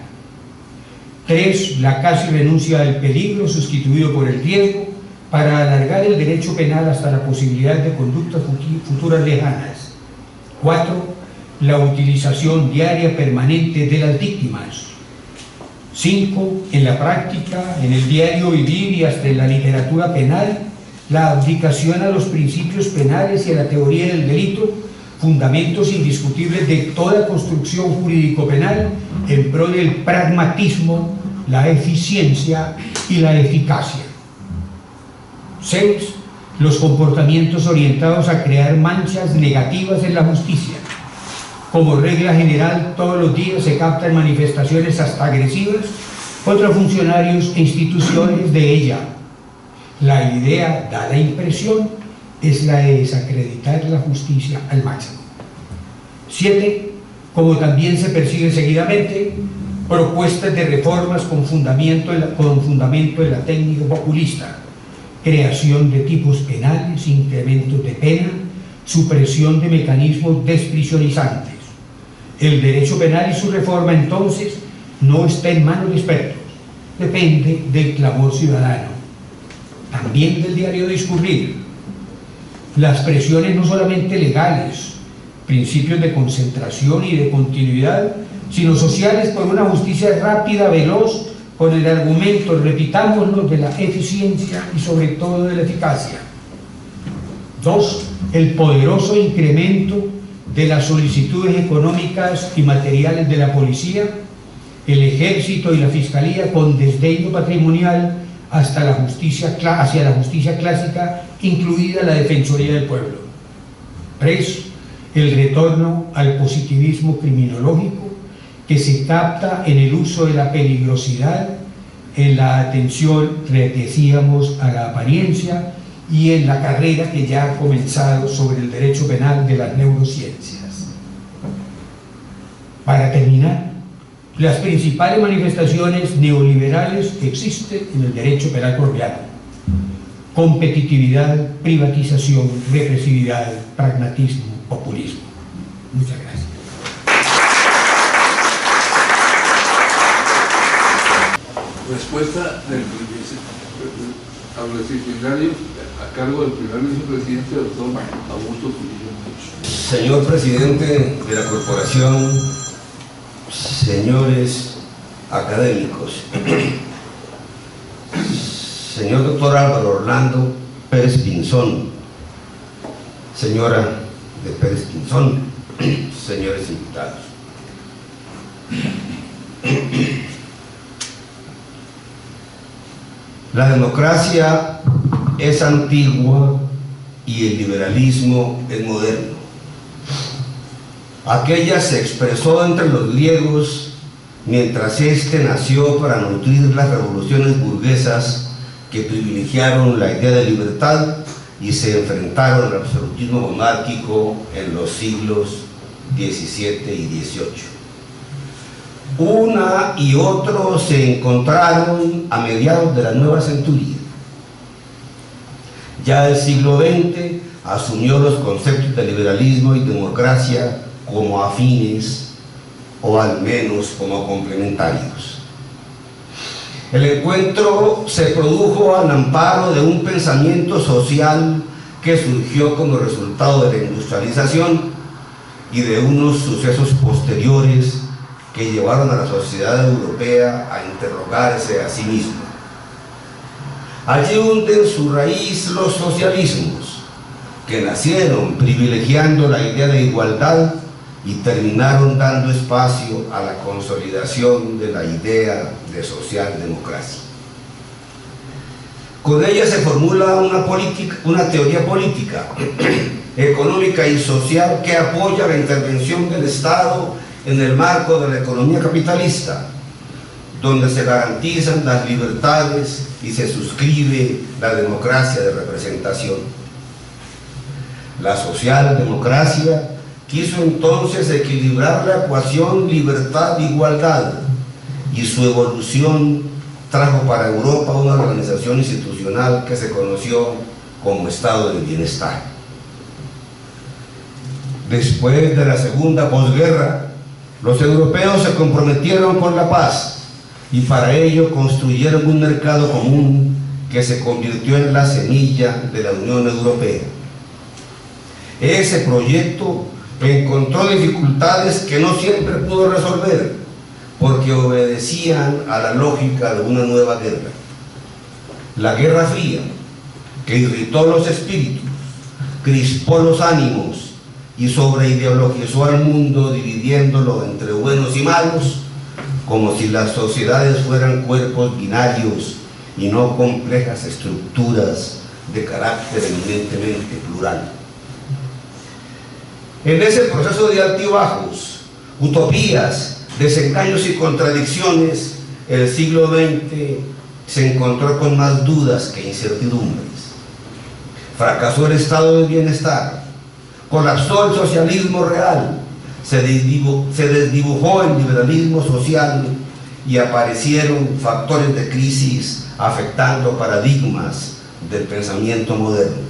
3. La casi renuncia al peligro sustituido por el riesgo para alargar el derecho penal hasta la posibilidad de conductas futuras lejanas. 4. La utilización diaria permanente de las víctimas. 5. En la práctica, en el diario vivir y hasta en la literatura penal, la abdicación a los principios penales y a la teoría del delito, fundamentos indiscutibles de toda construcción jurídico-penal, en pro del pragmatismo, la eficiencia y la eficacia. 6. Los comportamientos orientados a crear manchas negativas en la justicia. Como regla general, todos los días se captan manifestaciones hasta agresivas contra funcionarios e instituciones de ella. La idea, da la impresión, es la de desacreditar la justicia al máximo. 7. Como también se persigue seguidamente, propuestas de reformas con fundamento en la técnica populista, creación de tipos penales, incrementos de pena, supresión de mecanismos desprisionizantes. El derecho penal y su reforma, entonces, no está en manos de expertos, depende del clamor ciudadano, también del diario discurrir. Las presiones no solamente legales, principios de concentración y de continuidad, sino sociales, por una justicia rápida, veloz, con el argumento, repitámoslo, de la eficiencia y sobre todo de la eficacia. 2. El poderoso incremento de las solicitudes económicas y materiales de la policía, el ejército y la fiscalía, con desdén patrimonial hasta la justicia, hacia la justicia clásica, incluida la Defensoría del Pueblo. 3. El retorno al positivismo criminológico, que se capta en el uso de la peligrosidad, en la atención, decíamos, a la apariencia y en la carrera que ya ha comenzado sobre el derecho penal de las neurociencias. Para terminar, las principales manifestaciones neoliberales que existen en el derecho penal colombiano: competitividad, privatización, represividad, pragmatismo, populismo. Muchas gracias. Respuesta del disciplinario a cargo del primer vicepresidente, doctor Augusto Curillo Muñoz. Señor presidente de la corporación, señores académicos, señor doctor Álvaro Orlando Pérez Pinzón, señora de Pérez Pinzón, señores invitados. La democracia es antigua y el liberalismo es moderno. Aquella se expresó entre los griegos, mientras éste nació para nutrir las revoluciones burguesas que privilegiaron la idea de libertad y se enfrentaron al absolutismo monárquico en los siglos XVII y XVIII. Una y otro se encontraron a mediados de la nueva centuria. Ya el siglo XX asumió los conceptos de liberalismo y democracia como afines, o al menos como complementarios. El encuentro se produjo al amparo de un pensamiento social que surgió como resultado de la industrialización y de unos sucesos posteriores que llevaron a la sociedad europea a interrogarse a sí misma. Allí hunden su raíz los socialismos, que nacieron privilegiando la idea de igualdad y terminaron dando espacio a la consolidación de la idea de socialdemocracia. Con ella se formula una teoría política, económica y social que apoya la intervención del Estado en el marco de la economía capitalista, donde se garantizan las libertades y se suscribe la democracia de representación. La socialdemocracia quiso entonces equilibrar la ecuación libertad-igualdad, y su evolución trajo para Europa una organización institucional que se conoció como Estado del Bienestar. Después de la segunda posguerra, los europeos se comprometieron con la paz y para ello construyeron un mercado común que se convirtió en la semilla de la Unión Europea. Ese proyecto encontró dificultades que no siempre pudo resolver porque obedecían a la lógica de una nueva guerra. La Guerra Fría, que irritó los espíritus, crispó los ánimos y sobreideologizó al mundo, dividiéndolo entre buenos y malos, como si las sociedades fueran cuerpos binarios y no complejas estructuras de carácter eminentemente plural. En ese proceso de altibajos, utopías, desengaños y contradicciones, el siglo XX se encontró con más dudas que incertidumbres. Fracasó el estado de bienestar, colapsó el socialismo real, se desdibujó el liberalismo social y aparecieron factores de crisis afectando paradigmas, del pensamiento moderno.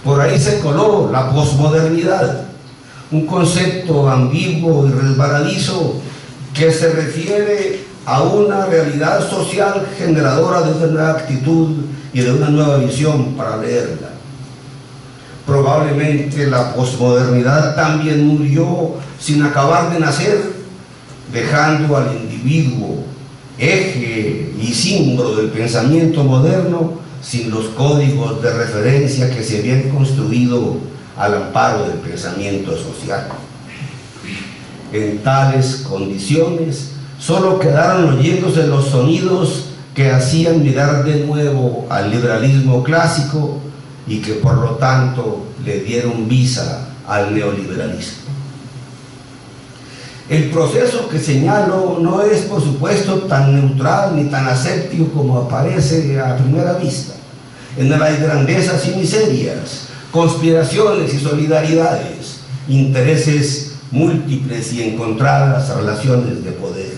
Por ahí se coló la posmodernidad, un concepto ambiguo y resbaladizo que se refiere a una realidad social generadora de una nueva actitud y de una nueva visión para leerla. Probablemente la posmodernidad también murió sin acabar de nacer, dejando al individuo eje y símbolo del pensamiento moderno sin los códigos de referencia que se habían construido al amparo del pensamiento social. En tales condiciones solo quedaron oyéndose los sonidos que hacían mirar de nuevo al liberalismo clásico y que por lo tanto le dieron visa al neoliberalismo. El proceso que señalo no es, por supuesto, tan neutral ni tan aséptico como aparece a primera vista. En él hay grandezas y miserias, conspiraciones y solidaridades, intereses múltiples y encontradas relaciones de poder.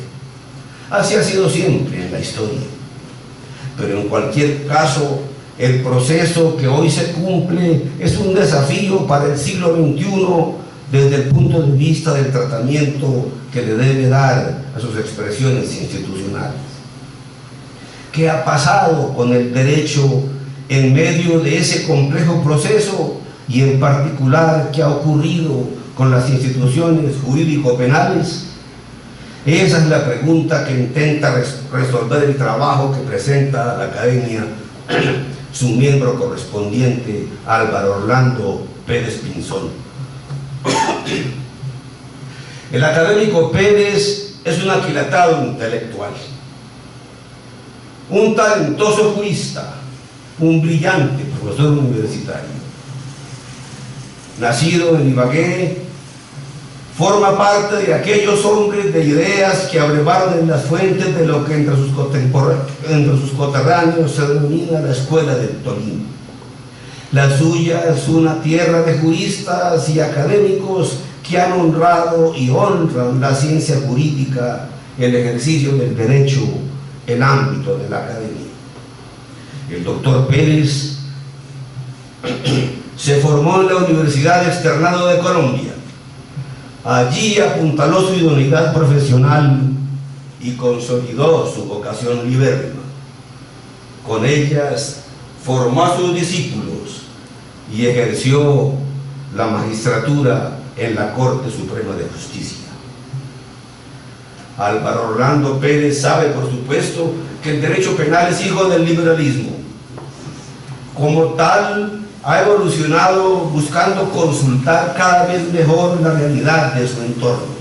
Así ha sido siempre en la historia. Pero en cualquier caso, el proceso que hoy se cumple es un desafío para el siglo XXI desde el punto de vista del tratamiento que le debe dar a sus expresiones institucionales. ¿Qué ha pasado con el derecho en medio de ese complejo proceso y en particular qué ha ocurrido con las instituciones jurídico-penales? Esa es la pregunta que intenta resolver el trabajo que presenta a la Academia su miembro correspondiente, Álvaro Orlando Pérez Pinzón. El académico Pérez es un aquilatado intelectual, un talentoso jurista, un brillante profesor universitario. Nacido en Ibagué, forma parte de aquellos hombres de ideas que abrevaron en las fuentes de lo que entre sus coterráneos se denomina la Escuela del Tolima. La suya es una tierra de juristas y académicos que han honrado y honran la ciencia jurídica, el ejercicio del derecho, el ámbito de la academia. El doctor Pérez se formó en la Universidad Externado de Colombia. Allí apuntaló su idoneidad profesional y consolidó su vocación libérrima. Con ellas formó a sus discípulos y ejerció la magistratura en la Corte Suprema de Justicia. Álvaro Orlando Pérez sabe, por supuesto, que el derecho penal es hijo del liberalismo. Como tal, ha evolucionado buscando consultar cada vez mejor la realidad de su entorno.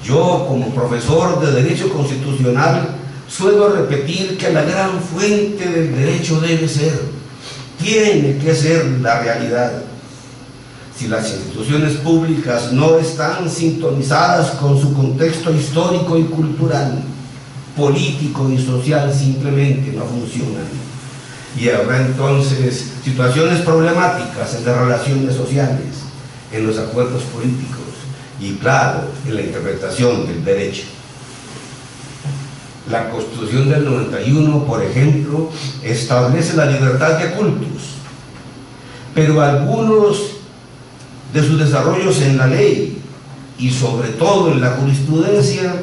Yo, como profesor de Derecho Constitucional, suelo repetir que la gran fuente del derecho tiene que ser la realidad. Si las instituciones públicas no están sintonizadas con su contexto histórico y cultural, político y social, simplemente no funcionan. Y habrá entonces situaciones problemáticas en las relaciones sociales, en los acuerdos políticos y, claro, en la interpretación del derecho. La Constitución del 91, por ejemplo, establece la libertad de cultos, pero algunos de sus desarrollos en la ley y sobre todo en la jurisprudencia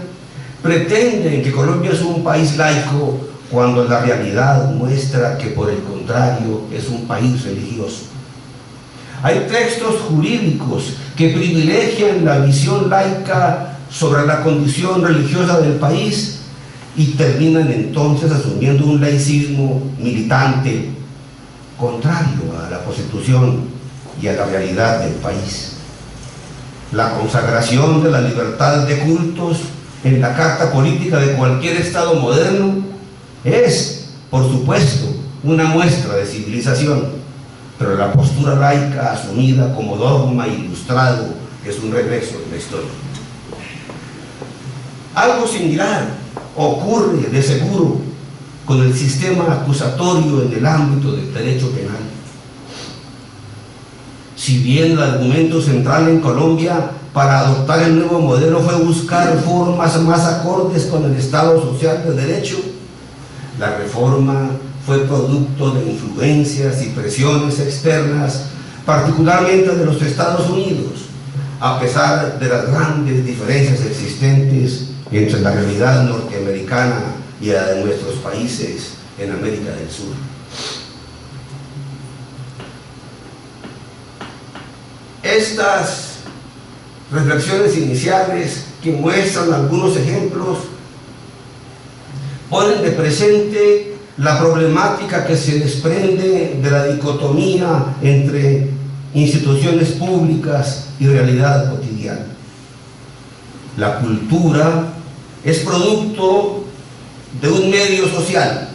pretenden que Colombia es un país laico cuando la realidad muestra que por el contrario es un país religioso. Hay textos jurídicos que privilegian la visión laica sobre la condición religiosa del país y terminan entonces asumiendo un laicismo militante contrario a la Constitución y a la realidad del país. La consagración de la libertad de cultos en la carta política de cualquier Estado moderno es, por supuesto, una muestra de civilización, pero la postura laica asumida como dogma ilustrado es un regreso en la historia. Algo similar ocurre de seguro con el sistema acusatorio en el ámbito del derecho penal. Si bien el argumento central en Colombia para adoptar el nuevo modelo fue buscar formas más acordes con el Estado social de derecho, La reforma fue producto de influencias y presiones externas, particularmente de los Estados Unidos, a pesar de las grandes diferencias existentes entre la realidad norteamericana y la de nuestros países en América del Sur. Estas reflexiones iniciales, que muestran algunos ejemplos, ponen de presente la problemática que se desprende de la dicotomía entre instituciones públicas y realidad cotidiana. La cultura es producto de un medio social,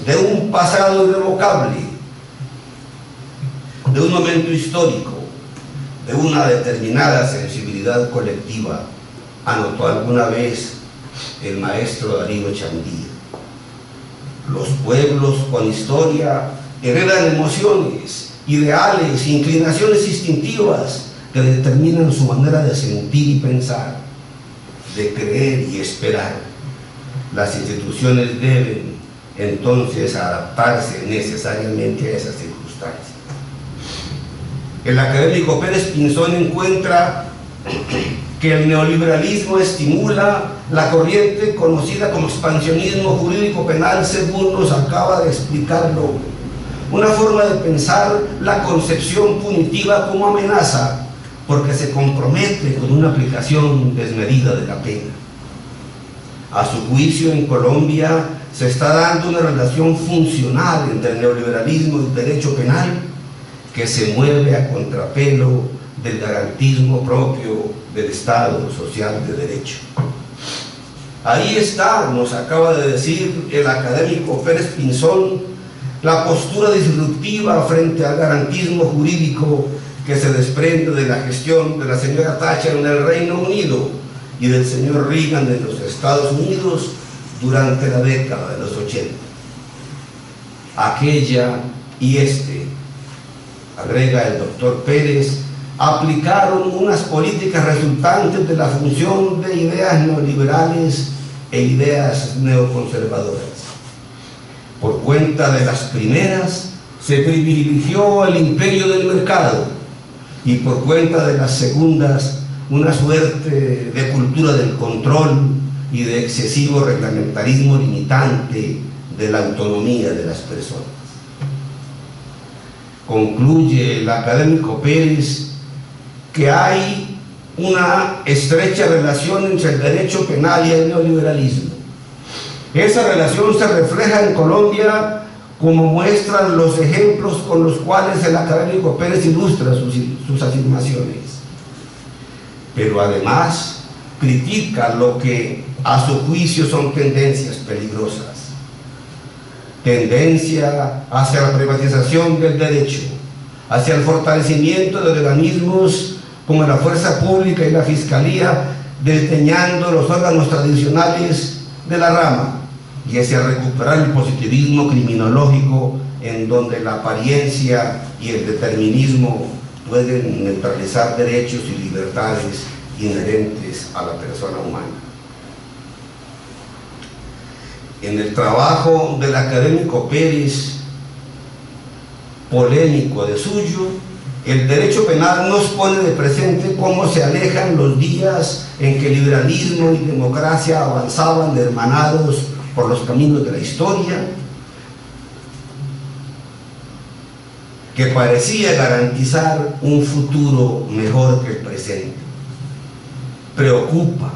de un pasado irrevocable, de un momento histórico, de una determinada sensibilidad colectiva, anotó alguna vez el maestro Darío Chandía. Los pueblos con historia heredan emociones, ideales, inclinaciones instintivas que determinan su manera de sentir y pensar, de creer y esperar. Las instituciones deben entonces adaptarse necesariamente a esas circunstancias. El académico Pérez Pinzón encuentra que el neoliberalismo estimula la corriente conocida como expansionismo jurídico penal, según nos acaba de explicarlo, una forma de pensar la concepción punitiva como amenaza, porque se compromete con una aplicación desmedida de la pena. A su juicio, en Colombia se está dando una relación funcional entre el neoliberalismo y el derecho penal que se mueve a contrapelo del garantismo propio del Estado social de derecho. Ahí está, nos acaba de decir el académico Pérez Pinzón, la postura disruptiva frente al garantismo jurídico que se desprende de la gestión de la señora Thatcher en el Reino Unido y del señor Reagan en los Estados Unidos durante la década de los 80. Aquella y agrega el doctor Pérez, aplicaron unas políticas resultantes de la función de ideas neoliberales e ideas neoconservadoras. Por cuenta de las primeras, se privilegió el imperio del mercado, y por cuenta de las segundas, una suerte de cultura del control y de excesivo reglamentarismo limitante de la autonomía de las personas. Concluye el académico Pérez que hay una estrecha relación entre el derecho penal y el neoliberalismo. Esa relación se refleja en Colombia, como muestran los ejemplos con los cuales el académico Pérez ilustra sus afirmaciones. Pero además critica lo que a su juicio son tendencias peligrosas. Tendencia hacia la privatización del derecho, hacia el fortalecimiento de organismos como la fuerza pública y la fiscalía, desdeñando los órganos tradicionales de la rama, y hacia recuperar el positivismo criminológico, en donde la apariencia y el determinismo pueden neutralizar derechos y libertades inherentes a la persona humana. En el trabajo del académico Pérez, polémico de suyo, el derecho penal nos pone de presente cómo se alejan los días en que liberalismo y democracia avanzaban hermanados por los caminos de la historia, que parecía garantizar un futuro mejor que el presente. Preocupa,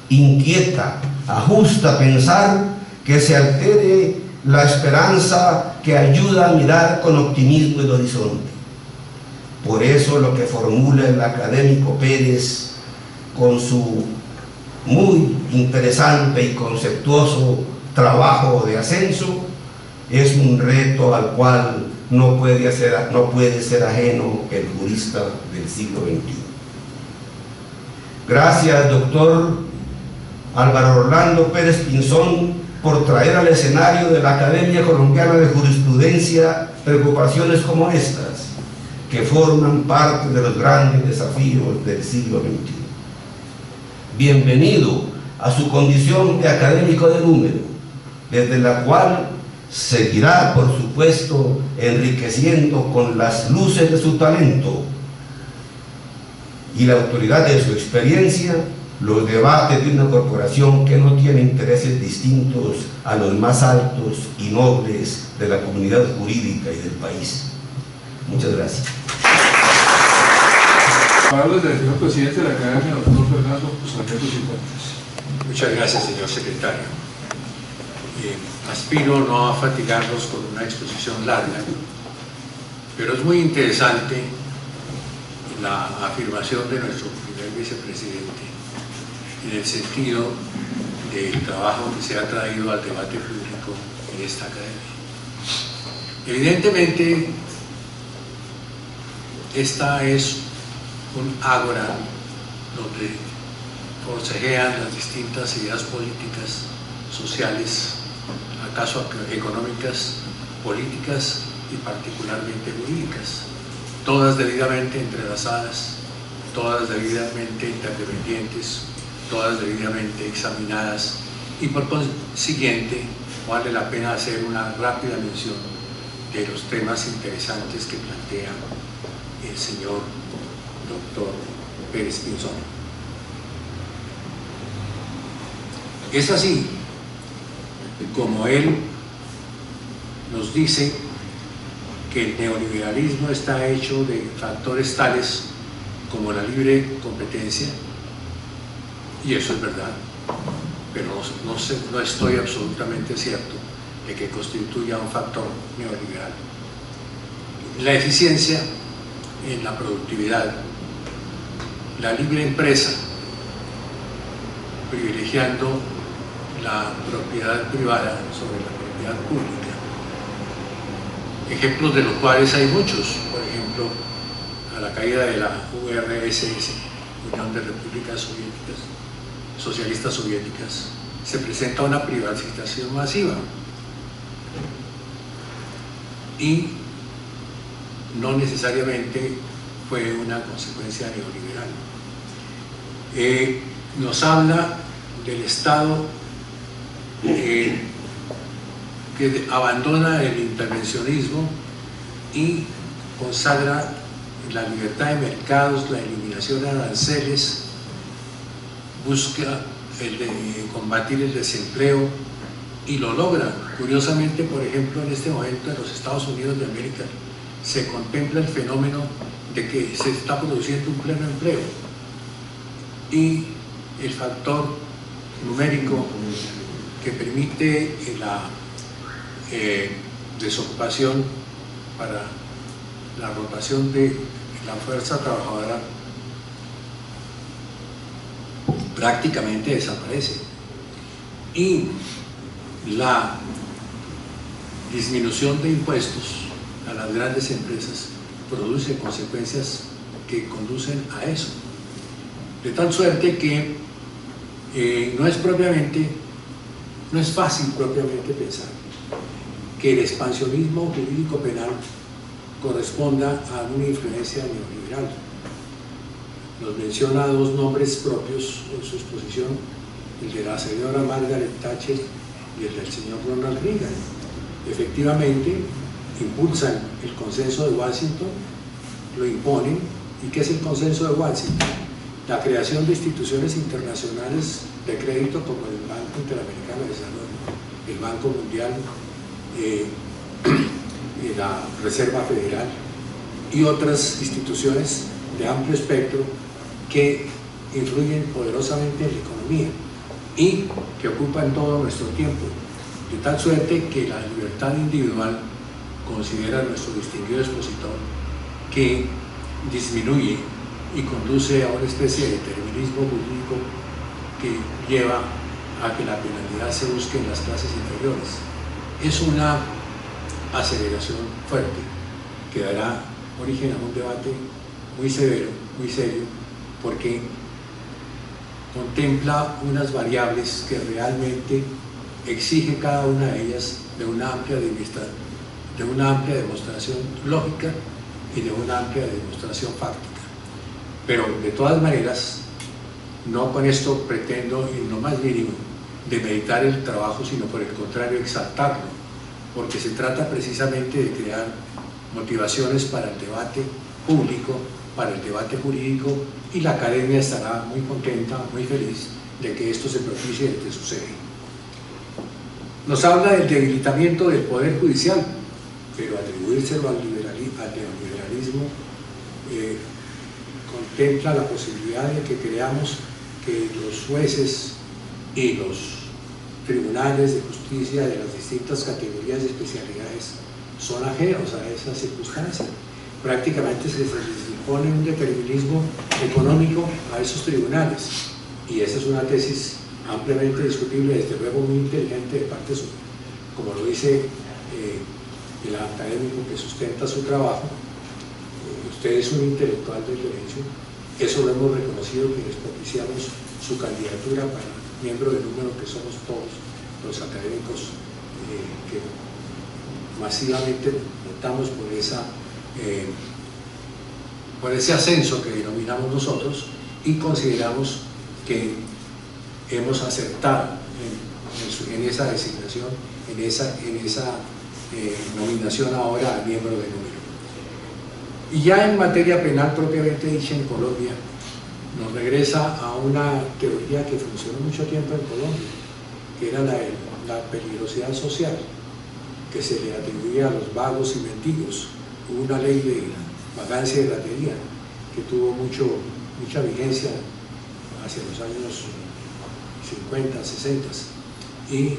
inquieta, ajusta pensar que se altere la esperanza que ayuda a mirar con optimismo el horizonte. Por eso lo que formula el académico Pérez con su muy interesante y conceptuoso trabajo de ascenso es un reto al cual no puede ser ajeno el jurista del siglo XXI. Gracias, doctor Álvaro Orlando Pérez Pinzón, por traer al escenario de la Academia Colombiana de Jurisprudencia preocupaciones como estas, que forman parte de los grandes desafíos del siglo XXI. Bienvenido a su condición de académico de número, desde la cual seguirá, por supuesto, enriqueciendo con las luces de su talento y la autoridad de su experiencia los debates de una corporación que no tiene intereses distintos a los más altos y nobles de la comunidad jurídica y del país. Muchas gracias. Palabras del señor presidente de la Academia, doctor Fernando Sarmiento Cifuentes. Muchas gracias, señor secretario. Aspiro no a fatigarlos con una exposición larga, pero es muy interesante la afirmación de nuestro primer vicepresidente en el sentido del trabajo que se ha traído al debate público en esta academia. Evidentemente, esta es un ágora donde forcejean las distintas ideas políticas, sociales, acaso económicas, políticas y particularmente jurídicas, todas debidamente entrelazadas, todas debidamente interdependientes, todas debidamente examinadas, y por consiguiente vale la pena hacer una rápida mención de los temas interesantes que plantea el señor doctor Pérez Pinzón. Es así como él nos dice que el neoliberalismo está hecho de factores tales como la libre competencia, y eso es verdad, pero no estoy absolutamente cierto de que constituya un factor neoliberal. La eficiencia en la productividad, la libre empresa, privilegiando la propiedad privada sobre la propiedad pública, ejemplos de los cuales hay muchos. Por ejemplo, a la caída de la URSS, Unión de Repúblicas Socialistas Soviéticas, se presenta una privatización masiva y no necesariamente fue una consecuencia neoliberal. Nos habla del Estado que abandona el intervencionismo y consagra la libertad de mercados, la eliminación de aranceles, busca combatir el desempleo y lo logra. Curiosamente, por ejemplo, en este momento en los Estados Unidos de América se contempla el fenómeno de que se está produciendo un pleno empleo, y el factor numérico que permite la desocupación para la rotación de la fuerza trabajadora prácticamente desaparece, y la disminución de impuestos a las grandes empresas produce consecuencias que conducen a eso, de tal suerte que no es fácil propiamente pensar que el expansionismo jurídico penal corresponda a una influencia neoliberal. Nos menciona dos nombres propios en su exposición, el de la señora Margaret Thatcher y el del señor Ronald Reagan. Efectivamente, impulsan el consenso de Washington, lo imponen. ¿Y qué es el consenso de Washington? La creación de instituciones internacionales de crédito como el Banco Interamericano de Desarrollo, el Banco Mundial, y la Reserva Federal y otras instituciones de amplio espectro que influyen poderosamente en la economía y que ocupan todo nuestro tiempo, de tal suerte que la libertad individual, considera nuestro distinguido expositor, que disminuye y conduce a una especie de determinismo jurídico que lleva a que la penalidad se busque en las clases inferiores. Es una aceleración fuerte que dará origen a un debate muy severo, muy serio, porque contempla unas variables que realmente exige cada una de ellas de una amplia demostración lógica y de una amplia demostración fáctica. Pero de todas maneras, No con esto pretendo en lo más mínimo demeritar el trabajo, sino por el contrario exaltarlo, porque se trata precisamente de crear motivaciones para el debate público, para el debate jurídico, y la academia estará muy contenta, muy feliz de que esto se propicie y de que sucede. Nos habla del debilitamiento del Poder Judicial, pero atribuírselo al neoliberalismo contempla la posibilidad de que creamos que los jueces y los tribunales de justicia de las distintas categorías y especialidades son ajenos a esa circunstancia. Prácticamente se les impone un determinismo económico a esos tribunales, y esa es una tesis ampliamente discutible, desde luego muy inteligente de parte suya, como lo dice el académico que sustenta su trabajo. Usted es un intelectual del derecho, eso lo hemos reconocido quienes propiciamos su candidatura para miembro de número, que somos todos los académicos que masivamente votamos por ese ascenso que denominamos nosotros, y consideramos que hemos acertado en esa designación, en esa nominación ahora al miembro de número. Y ya en materia penal propiamente dicha en Colombia, nos regresa a una teoría que funcionó mucho tiempo en Colombia, que era la peligrosidad social, que se le atribuía a los vagos y mendigos. Hubo una ley de vagancia y ratería que tuvo mucha vigencia hacia los años 50, 60, y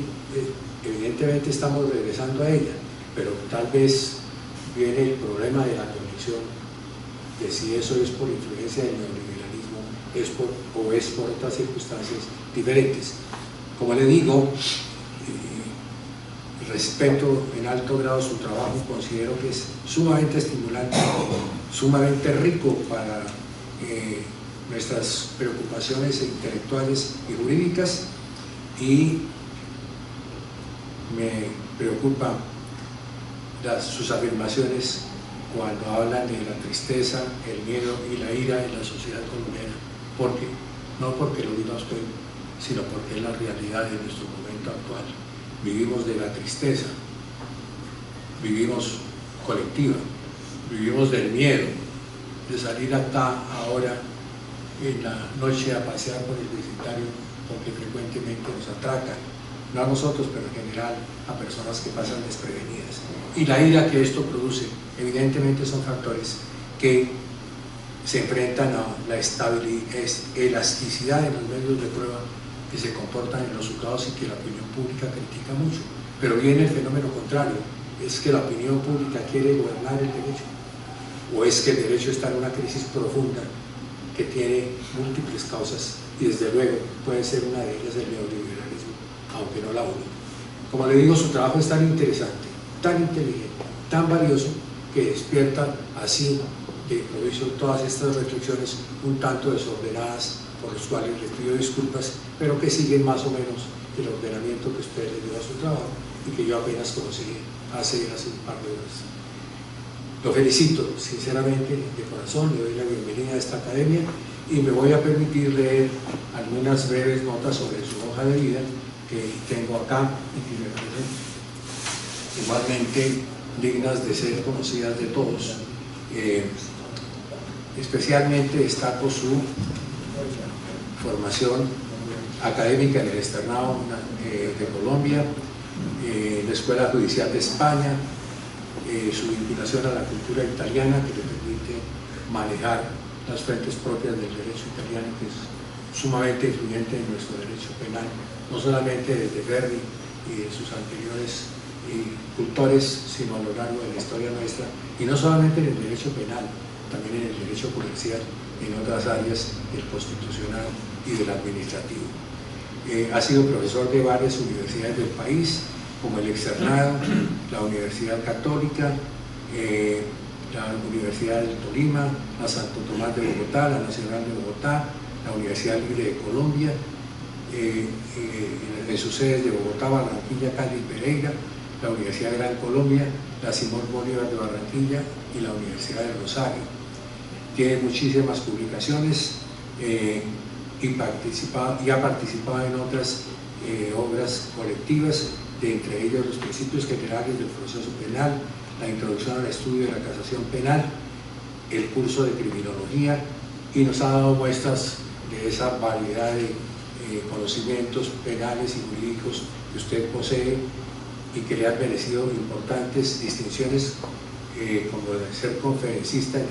evidentemente estamos regresando a ella, pero tal vez viene el problema de la condición de si eso es por influencia del neoliberalismo o es por otras circunstancias diferentes. Como le digo, respeto en alto grado su trabajo, considero que es sumamente estimulante, sumamente rico para nuestras preocupaciones intelectuales y jurídicas, y me preocupa sus afirmaciones cuando hablan de la tristeza, el miedo y la ira en la sociedad colombiana, no porque lo diga usted, sino porque es la realidad de nuestro momento actual. Vivimos de la tristeza, vivimos colectiva, vivimos del miedo de salir acá ahora en la noche a pasear por el vecindario, porque frecuentemente nos atracan, no a nosotros, pero en general a personas que pasan desprevenidas. Y la ira que esto produce, evidentemente son factores que se enfrentan a la elasticidad de los medios de prueba que se comportan en los juzgados y que la opinión pública critica mucho. Pero viene el fenómeno contrario, es que la opinión pública quiere gobernar el derecho, o es que el derecho está en una crisis profunda que tiene múltiples causas, y desde luego puede ser una de ellas el neoliberalismo, aunque no la única. Como le digo, su trabajo es tan interesante, tan inteligente, tan valioso, que despierta así de improviso todas estas reflexiones un tanto desordenadas, por los cuales les pido disculpas, pero que siguen más o menos el ordenamiento que usted le dio a su trabajo y que yo apenas conocí hace un par de horas. Lo felicito sinceramente, de corazón, le doy la bienvenida a esta academia, y me voy a permitir leer algunas breves notas sobre su hoja de vida que tengo acá y que me parecen igualmente dignas de ser conocidas de todos. Especialmente destaco su formación académica en el Externado de Colombia, la Escuela Judicial de España, su vinculación a la cultura italiana, que le permite manejar las frentes propias del derecho italiano, que es sumamente influyente en nuestro derecho penal, no solamente desde Verri y de sus anteriores cultores, sino a lo largo de la historia nuestra, y no solamente en el derecho penal, también en el derecho comercial, en otras áreas del constitucional y del administrativo. Ha sido profesor de varias universidades del país, como el Externado, la Universidad Católica, la Universidad del Tolima, la Santo Tomás de Bogotá, la Nacional de Bogotá, la Universidad Libre de Colombia, en sus sedes de Bogotá, Barranquilla, Cali y Pereira, la Universidad de Gran Colombia, la Simón Bolívar de Barranquilla y la Universidad de Rosario. Tiene muchísimas publicaciones, y ha participado en otras obras colectivas, de entre ellos los principios generales del proceso penal, la introducción al estudio de la casación penal, el curso de criminología, y nos ha dado muestras de esa variedad de conocimientos penales y jurídicos que usted posee y que le han merecido importantes distinciones, como de ser conferencista en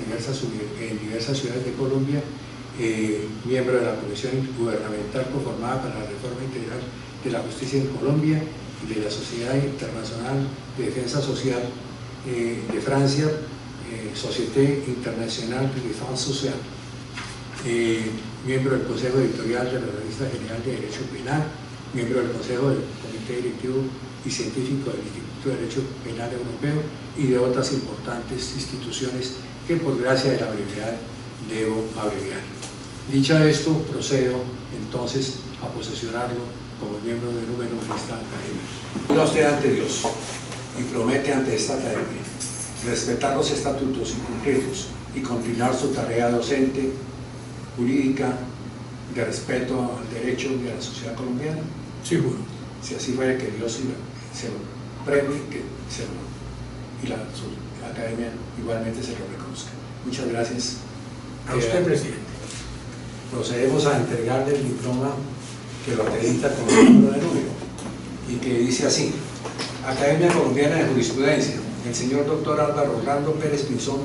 diversas ciudades de Colombia, miembro de la Comisión Gubernamental conformada para la Reforma Integral de la Justicia en Colombia y de la Sociedad Internacional de Defensa Social de Francia, Société Internationale de Défense Sociale, miembro del Consejo Editorial de la Revista General de Derecho Penal, miembro del Consejo del Comité Directivo y Científico del Instituto de Derecho Penal Europeo y de otras importantes instituciones que por gracia de la brevedad debo abreviar. Dicho esto, procedo entonces a posesionarlo como miembro de número de esta academia. Jura usted ante Dios y promete ante esta academia respetar los estatutos y cumplirlos y continuar su tarea docente, jurídica, de respeto al derecho y a la sociedad colombiana. Sí, bueno. Si así fuera, que Dios se lo premie, que se lo, y la academia igualmente se lo reconozca. Muchas gracias. A usted, presidente. Procedemos a entregarle el diploma que lo acredita como número de número y que dice así: Academia Colombiana de Jurisprudencia. El señor doctor Álvaro Orlando Pérez Pinzón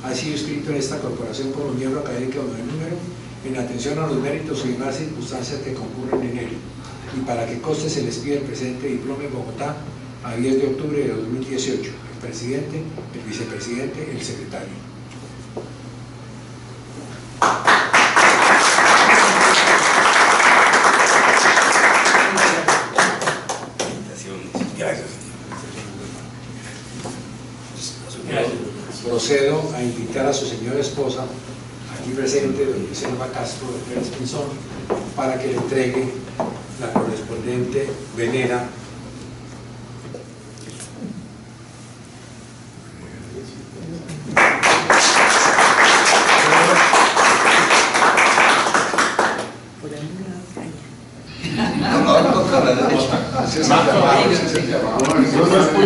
ha sido inscrito en esta corporación como miembro académico de número en atención a los méritos y demás circunstancias que concurren en él, y para que conste se les pide el presente diploma en Bogotá a 10 de octubre de 2018, el presidente, el vicepresidente, el secretario. Procedo a invitar a su señora esposa, aquí presente, doña Selva Castro de Pérez Pinzón, para que le entregue la correspondiente venera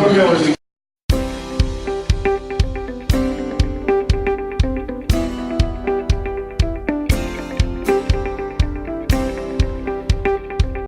No es